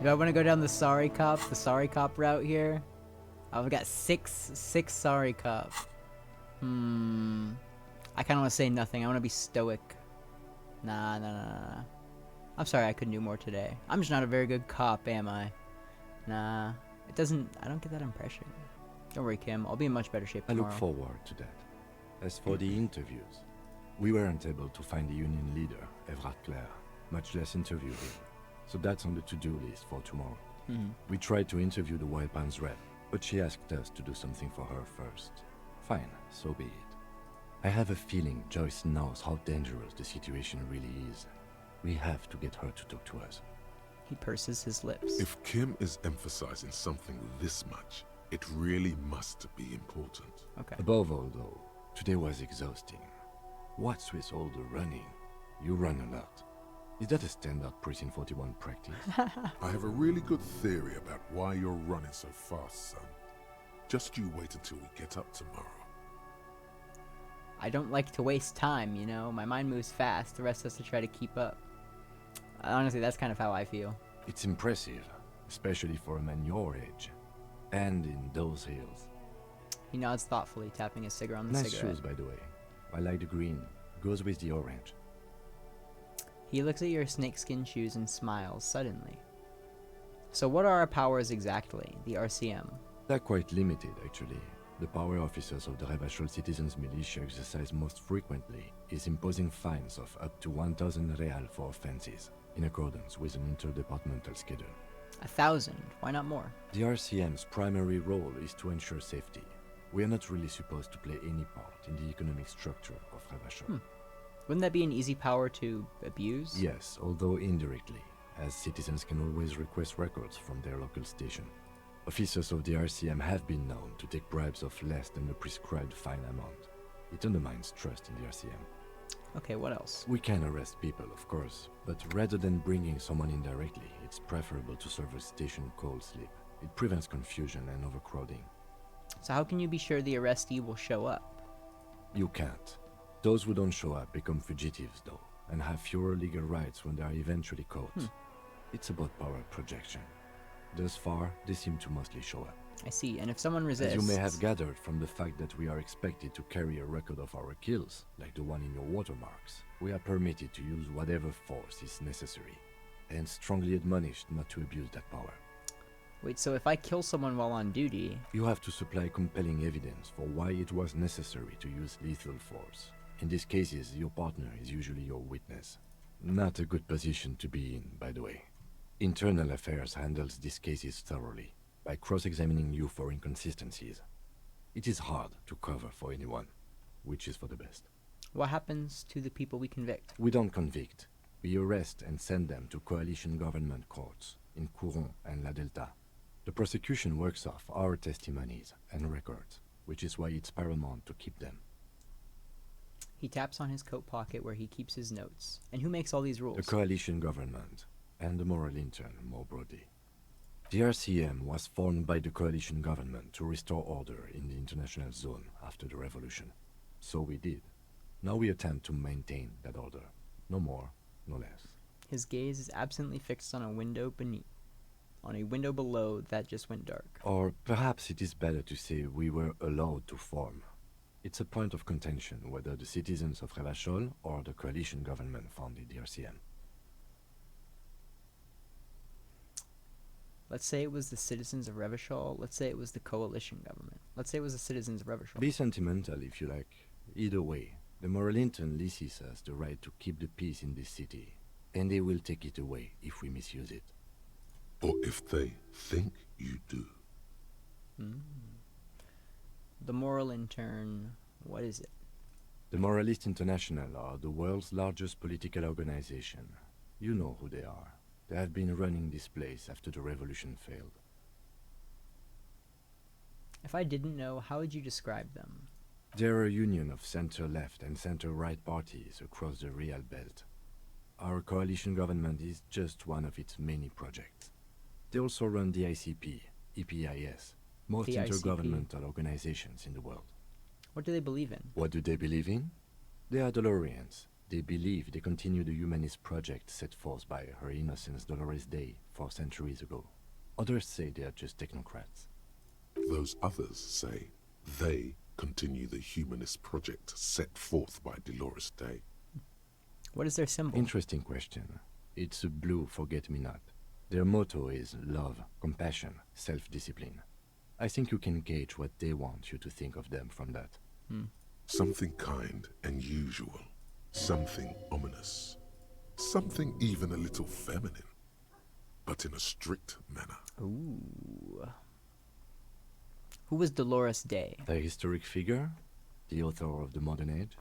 Do I want to go down the sorry cop route here? Oh, we got six sorry cop. I kind of want to say nothing. I want to be stoic. Nah. I'm sorry I couldn't do more today. I'm just not a very good cop, am I? Nah. I don't get that impression. Don't worry, Kim. I'll be in much better shape I tomorrow. look forward to that. As for the interviews, we weren't able to find the union leader, Evrat Claire, much less interview him. So that's on the to-do list for tomorrow. We tried to interview the Wild Pines rep, but she asked us to do something for her first. Fine, so be it. I have a feeling Joyce knows how dangerous the situation really is. We have to get her to talk to us. He purses his lips. If Kim is emphasizing something this much, it really must be important. Okay. Above all, though, today was exhausting. What's with all the running? You run a lot. Is that a standard Precinct 41 practice? I have a really good theory about why you're running so fast, son. Just you wait until we get up tomorrow. I don't like to waste time, you know? My mind moves fast. The rest has to try to keep up. Honestly, that's kind of how I feel. It's impressive, especially for a man your age. And in those hills. He nods thoughtfully, tapping his cigarette on the Nice cigarette. shoes, by the way. I like the green. Goes with the orange. He looks at your snakeskin shoes and smiles suddenly. So what are our powers exactly, the RCM? They're quite limited, actually. The power officers of the Rebachol Citizens Militia exercise most frequently is imposing fines of up to 1,000 real for offenses, in accordance with an interdepartmental schedule. 1,000. Why not more? The RCM's primary role is to ensure safety. We are not really supposed to play any part in the economic structure of Ravachol. Wouldn't that be an easy power to abuse? Yes, although indirectly, as citizens can always request records from their local station. Officers of the RCM have been known to take bribes of less than the prescribed fine amount. It undermines trust in the RCM. Okay, what else? We can arrest people, of course, but rather than bringing someone in directly, it's preferable to serve a station cold sleep. It prevents confusion and overcrowding. So how can you be sure the arrestee will show up? You can't. Those who don't show up become fugitives, though, and have fewer legal rights when they are eventually caught. It's about power projection. Thus far, they seem to mostly show up. I see, and if someone resists... As you may have gathered from the fact that we are expected to carry a record of our kills, like the one in your watermarks, we are permitted to use whatever force is necessary, and strongly admonished not to abuse that power. Wait, so if I kill someone while on duty... You have to supply compelling evidence for why it was necessary to use lethal force. In these cases, your partner is usually your witness. Not a good position to be in, by the way. Internal Affairs handles these cases thoroughly, by cross-examining you for inconsistencies. It is hard to cover for anyone, which is for the best. What happens to the people we convict? We don't convict. We arrest and send them to coalition government courts in Couron and La Delta. The prosecution works off our testimonies and records, which is why it's paramount to keep them. He taps on his coat pocket where he keeps his notes. And who makes all these rules? The coalition government, and the moral intern more broadly. The RCM was formed by the coalition government to restore order in the international zone after the revolution. So we did. Now we attempt to maintain that order. No more, no less. His gaze is absently fixed on a window below that just went dark. Or perhaps it is better to say we were allowed to form. It's a point of contention whether the citizens of Ravachol or the coalition government founded the RCM. Let's say it was the citizens of Revachol. Let's say it was the coalition government. Let's say it was the citizens of Revachol. Be sentimental if you like. Either way, the moral intern leases us the right to keep the peace in this city, and they will take it away if we misuse it. Or if they think you do. The moral intern, what is it? The Moralist International are the world's largest political organization. You know who they are. They have been running this place after the revolution failed. If I didn't know, how would you describe them? They're a union of center-left and center-right parties across the Real Belt. Our coalition government is just one of its many projects. They also run the ICP, EPIS, most The ICP. intergovernmental organizations in the world. What do they believe in? What do they believe in? They are Dolorians. They believe they continue the humanist project set forth by Her Innocence Dolores Day 4 centuries ago. Others say they are just technocrats. Those others say they continue the humanist project set forth by Dolores Day. What is their symbol? Interesting question. It's a blue forget-me-not. Their motto is love, compassion, self-discipline. I think you can gauge what they want you to think of them from that. Something kind and usual. Something ominous. Something even a little feminine. But in a strict manner. Ooh. Who was Dolores Day? A historic figure? The author of the modern age?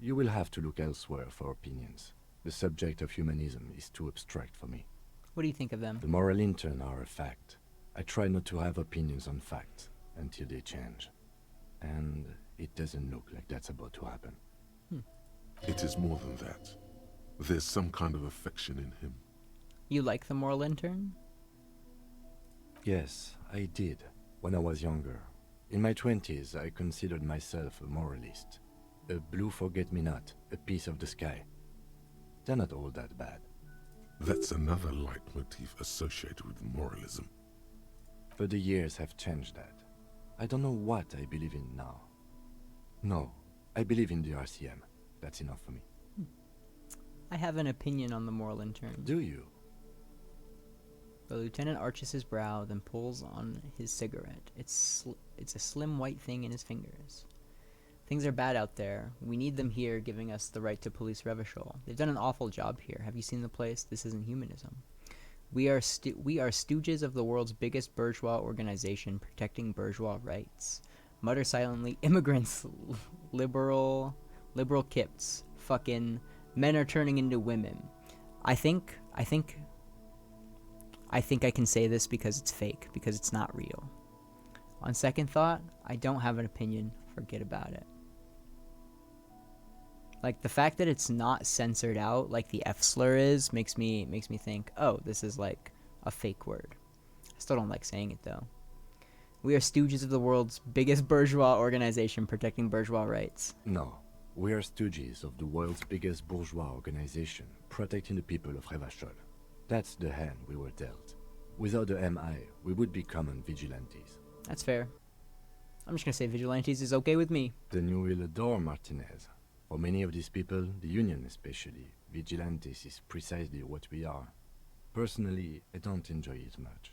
You will have to look elsewhere for opinions. The subject of humanism is too abstract for me. What do you think of them? The moral intern are a fact. I try not to have opinions on facts until they change. And it doesn't look like that's about to happen. It is more than that. There's some kind of affection in him. You like the moral intern? Yes, I did, when I was younger. In my 20s, I considered myself a moralist. A blue forget-me-not, a piece of the sky. They're not all that bad. That's another leitmotif associated with moralism. But the years have changed that. I don't know what I believe in now. No, I believe in the RCM. That's enough for me. I have an opinion on the moral intern. Do you? The lieutenant arches his brow, then pulls on his cigarette. It's a slim white thing in his fingers. Things are bad out there. We need them here, giving us the right to police Revachol. They've done an awful job here. Have you seen the place? This isn't humanism. We are stooges of the world's biggest bourgeois organization protecting bourgeois rights. Mutter silently, immigrants, liberal kips, fucking men are turning into women. I think I can say this because it's fake, because it's not real. On second thought, I don't have an opinion. Forget about it. Like, the fact that it's not censored out like the F slur is makes me think, oh, this is like a fake word. I still don't like saying it though. We are stooges of the world's biggest bourgeois organization protecting bourgeois rights. No, we are stooges of the world's biggest bourgeois organization protecting the people of Revachol. That's the hand we were dealt. Without the MI, we would be common vigilantes. That's fair. I'm just gonna say vigilantes is okay with me. Then you will adore Martinez. For many of these people, the Union especially, vigilantes is precisely what we are. Personally, I don't enjoy it much.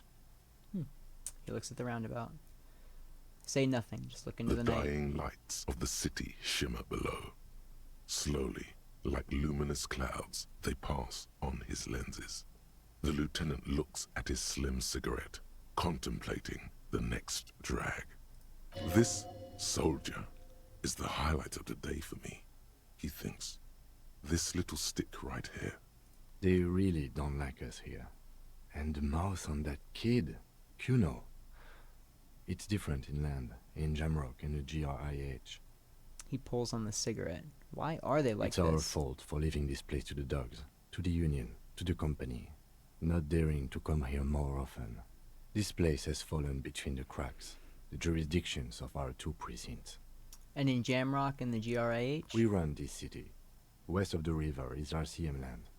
He looks at the roundabout. Say nothing, just look into the night. The dying lights of the city shimmer below. Slowly, like luminous clouds, they pass on his lenses. The lieutenant looks at his slim cigarette, contemplating the next drag. This soldier is the highlight of the day for me, he thinks. This little stick right here. They really don't like us here. And the mouth on that kid, Kuno. It's different inland, in Jamrock and the GRIH. He pulls on the cigarette. Why are they like it's this? It's our fault for leaving this place to the dogs, to the Union, to the company. Not daring to come here more often. This place has fallen between the cracks, the jurisdictions of our two precincts. And in Jamrock and the GRIH? We run this city. West of the river is RCM land.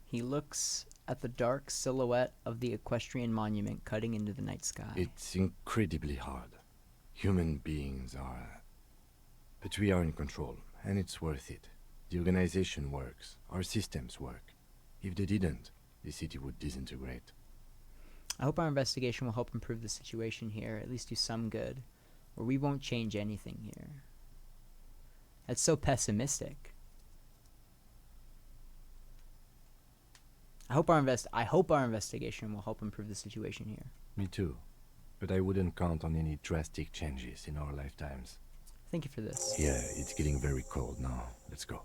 He looks at the dark silhouette of the equestrian monument cutting into the night sky. It's incredibly hard. Human beings are... But we are in control, and it's worth it. The organization works. Our systems work. If they didn't, the city would disintegrate. I hope our investigation will help improve the situation here, at least do some good, or we won't change anything here. That's so pessimistic. I hope our investigation will help improve the situation here. Me too. But I wouldn't count on any drastic changes in our lifetimes. Thank you for this. Yeah, it's getting very cold now. Let's go.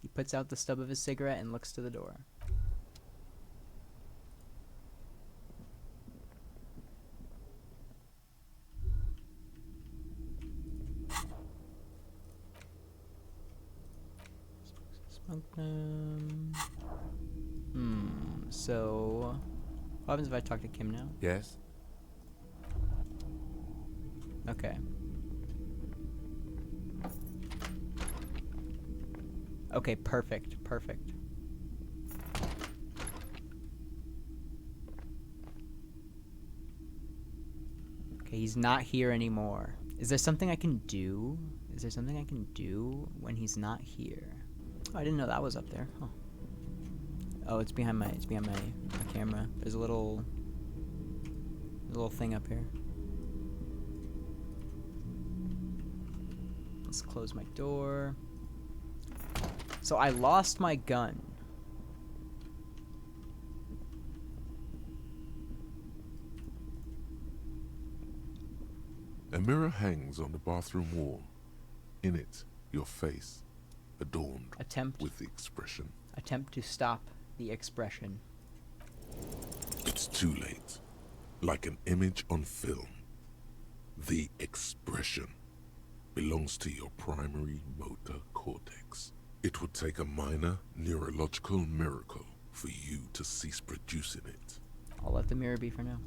He puts out the stub of his cigarette and looks to the door. Smoke them. So what happens if I talk to Kim now? Yes? Okay. Okay, perfect. Okay, he's not here anymore. Is there something I can do? Is there something I can do when he's not here? Oh, I didn't know that was up there. Huh. Oh, it's behind my camera. There's a little thing up here. Let's close my door. So I lost my gun. A mirror hangs on the bathroom wall. In it, your face, adorned with the expression. Attempt to stop the expression. It's too late. Like an image on film. The expression belongs to your primary motor cortex. It would take a minor neurological miracle for you to cease producing it. I'll let the mirror be for now.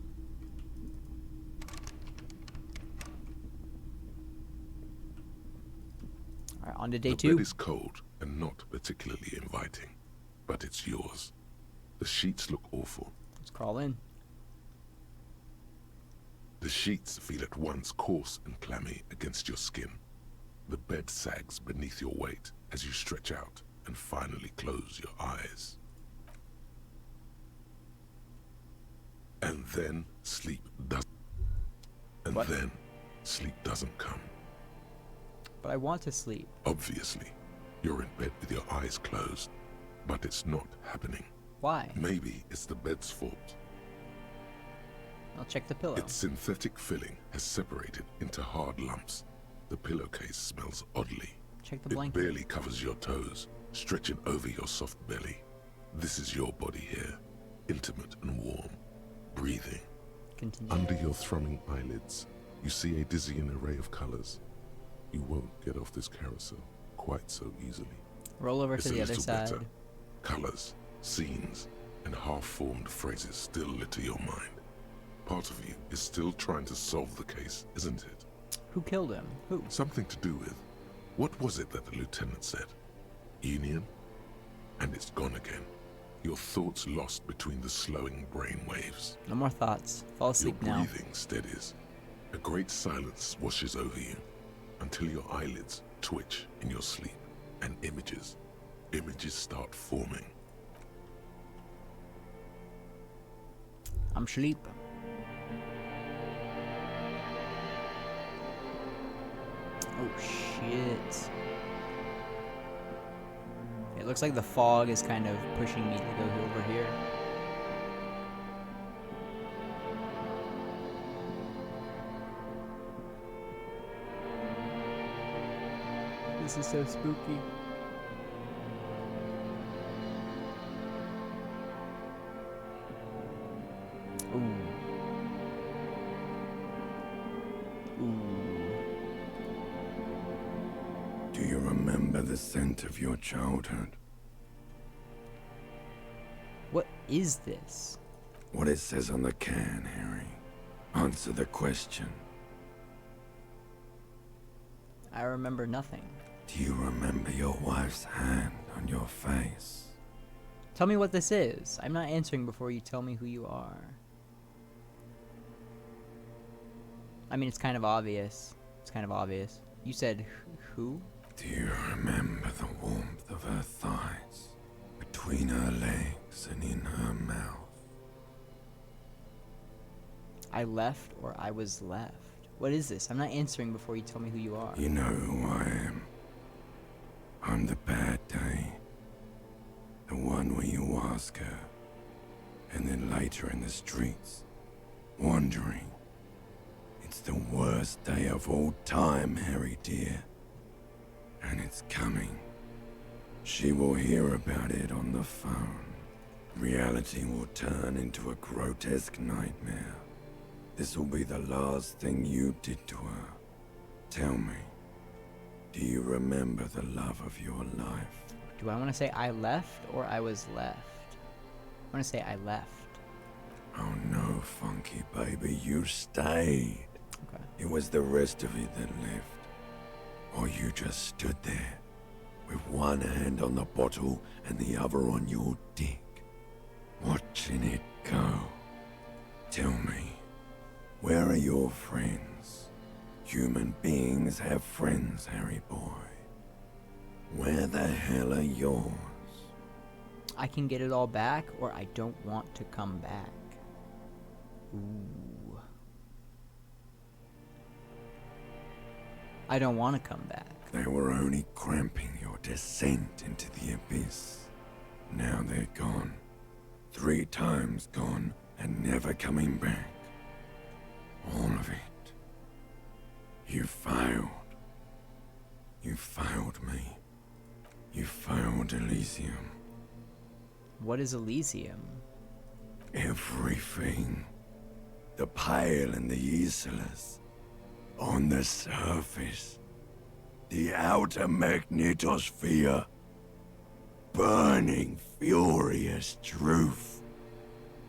Alright, on to day 2. The bed is cold and not particularly inviting, but it's yours. The sheets look awful. Let's crawl in. The sheets feel at once coarse and clammy against your skin. The bed sags beneath your weight as you stretch out and finally close your eyes. And then sleep doesn't. And then sleep doesn't come. But I want to sleep. Obviously, you're in bed with your eyes closed, but it's not happening. Why? Maybe it's the bed's fault. I'll check the pillow. Its synthetic filling has separated into hard lumps. The pillowcase smells oddly. Check the It blanket. barely covers your toes, stretching over your soft belly. This is your body here, intimate and warm, breathing. Continue. Under your thrumming eyelids, you see a dizzying array of colors. You won't get off this carousel quite so easily. Roll over It's to a the other little side. better. Colors, scenes, and half-formed phrases still litter your mind. Part of you is still trying to solve the case, isn't it? Who killed him? Who? Something to do with... What was it that the lieutenant said? Union? And it's gone again. Your thoughts lost between the slowing brain waves. No more thoughts. Fall asleep Your now. breathing steadies. A great silence washes over you until your eyelids twitch in your sleep and images start forming. I'm sleep. Oh shit. It looks like the fog is kind of pushing me to go over here. This is so spooky. Ooh. Do you remember the scent of your childhood? What is this? What it says on the can, Harry. Answer the question. I remember nothing. Do you remember your wife's hand on your face? Tell me what this is. I'm not answering before you tell me who you are. I mean, it's kind of obvious. It's kind of obvious. You said who? Do you remember the warmth of her thighs, between her legs and in her mouth? I left or I was left. What is this? I'm not answering before you tell me who you are. You know who I am. I'm the bad day. The one where you ask her, and then later in the streets, wandering. It's the worst day of all time, Harry dear. And it's coming. She will hear about it on the phone. Reality will turn into a grotesque nightmare. This will be the last thing you did to her. Tell me, do you remember the love of your life? Do I want to say I left or I was left? I want to say I left. Oh no, Funky baby, you stayed. Okay. It was the rest of it that left. Or you just stood there, with one hand on the bottle and the other on your dick, watching it go. Tell me, where are your friends? Human beings have friends, Harry boy. Where the hell are yours? I can get it all back or I don't want to come back. Ooh. I don't want to come back. They were only cramping your descent into the abyss. Now they're gone. 3 times gone and never coming back. All of it. You failed. You failed me. You failed Elysium. What is Elysium? Everything. The Pale and the Islas. On the surface. The outer magnetosphere. Burning, furious truth.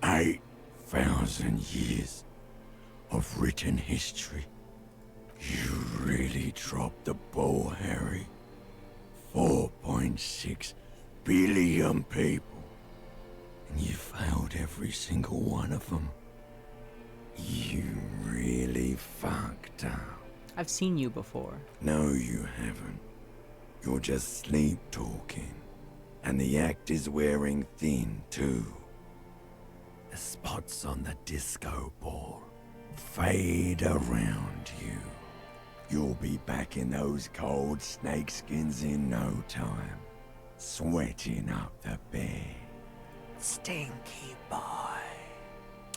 8,000 years of written history. You really dropped the ball, Harry. 4.6 billion people. And you failed every single one of them. You really fucked up. I've seen you before. No, you haven't. You're just sleep talking. And the act is wearing thin, too. The spots on the disco ball fade around you. You'll be back in those cold snakeskins in no time, sweating up the bed. stinky boy.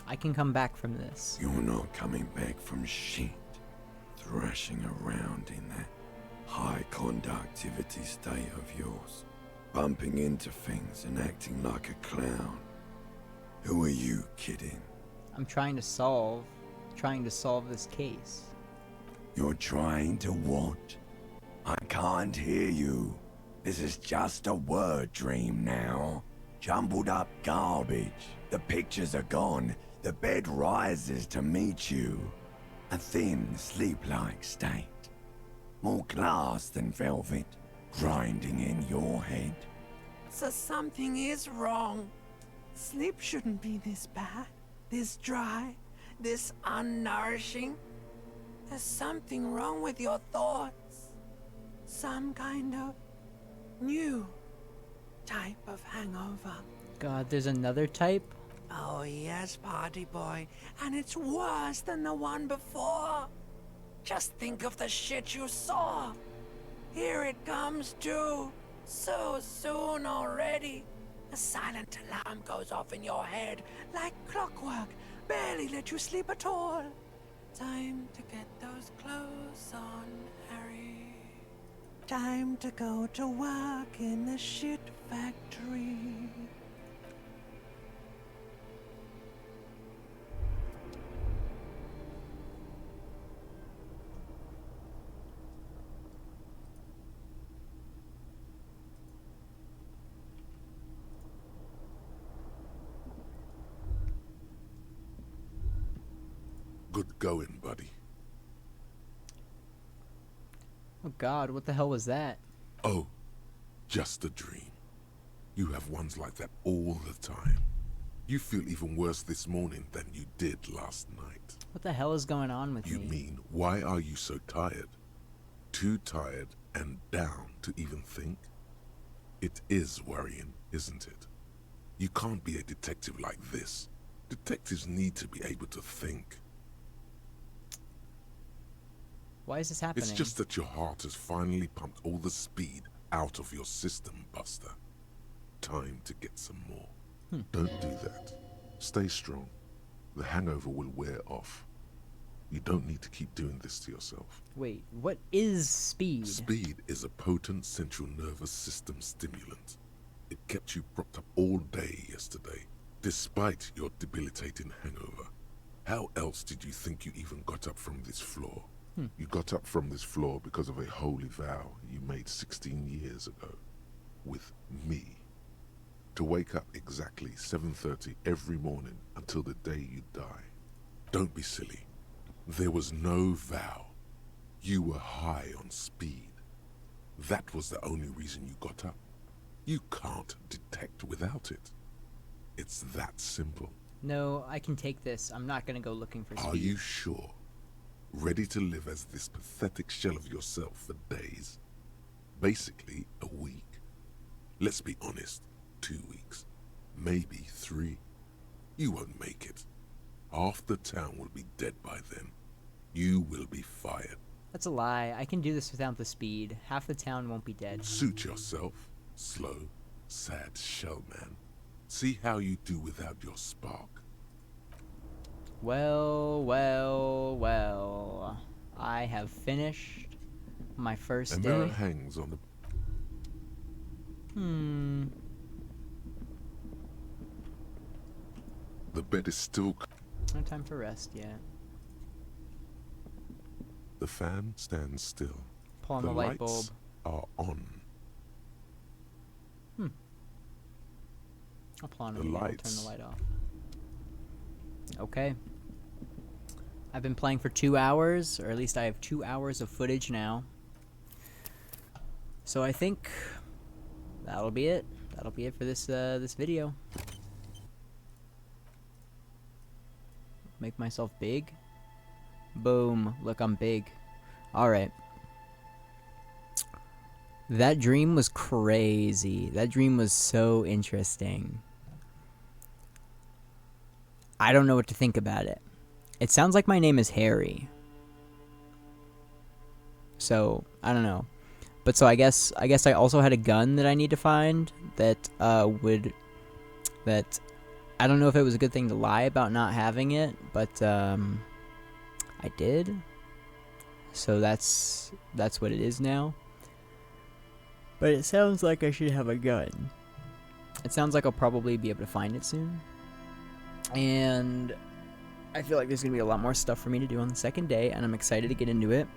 I can come back from this. You're not coming back from shit. Thrashing around in that high conductivity state of yours. Bumping into things and acting like a clown. Who are you kidding? I'm trying to solve this case. You're trying to what? I can't hear you. This is just a word dream now. Jumbled up garbage. The pictures are gone. The bed rises to meet you. A thin, sleep-like state. More glass than velvet, grinding in your head. So something is wrong. Sleep shouldn't be this bad, this dry, this unnourishing. There's something wrong with your thoughts. Some kind of new type of hangover. God, there's another type? Oh yes, party boy. And it's worse than the one before. Just think of the shit you saw. Here it comes too. So soon already. A silent alarm goes off in your head like clockwork. Barely let you sleep at all. Time to get those clothes on, Harry. Time to go to work in the shit factory. Good going, buddy. Oh God, what the hell was that? Oh, just a dream. You have ones like that all the time. You feel even worse this morning than you did last night. What the hell is going on with You me? mean, why are you so tired? Too tired and down to even think? It is worrying, isn't it? You can't be a detective like this. Detectives need to be able to think. Why is this happening? It's just that your heart has finally pumped all the speed out of your system, Buster. Time to get some more. Don't do that. Stay strong. The hangover will wear off. You don't need to keep doing this to yourself. Wait, what is speed? Speed is a potent central nervous system stimulant. It kept you propped up all day yesterday, despite your debilitating hangover. How else did you think you even got up from this floor? You got up from this floor because of a holy vow you made 16 years ago. With me. To wake up exactly 7:30 every morning until the day you die. Don't be silly. There was no vow. You were high on speed. That was the only reason you got up. You can't detect without it. It's that simple. No, I can take this. I'm not gonna go looking for speed. Are you sure? Ready to live as this pathetic shell of yourself for days? Basically, a week. Let's be honest, 2 weeks. Maybe 3. You won't make it. Half the town will be dead by then. You will be fired. That's a lie. I can do this without the speed. Half the town won't be dead. Suit yourself. Slow, sad shell man. See how you do without your spark. Well, well, well. I have finished my first A day. mirror hangs on the... The bed is still... No time for rest yet. The fan stands still. Pull on the light bulb. lights are on. I'll pull on it The again. I'll turn lights. the light off. Okay. I've been playing for 2 hours, or at least I have 2 hours of footage now. So I think that'll be it. That'll be it for this this video. Make myself big. Boom. Look, I'm big. Alright. That dream was crazy. That dream was so interesting. I don't know what to think about it. It sounds like my name is Harry. So, I don't know. But so I guess I also had a gun that I need to find that would that I don't know if it was a good thing to lie about not having it, but I did. So that's what it is now. But it sounds like I should have a gun. It sounds like I'll probably be able to find it soon. And I feel like there's going to be a lot more stuff for me to do on the second day, and I'm excited to get into it.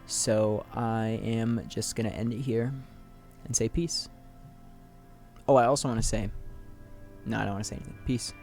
So I am just going to end it here and say peace. Oh, I also want to say... No, I don't want to say anything. Peace.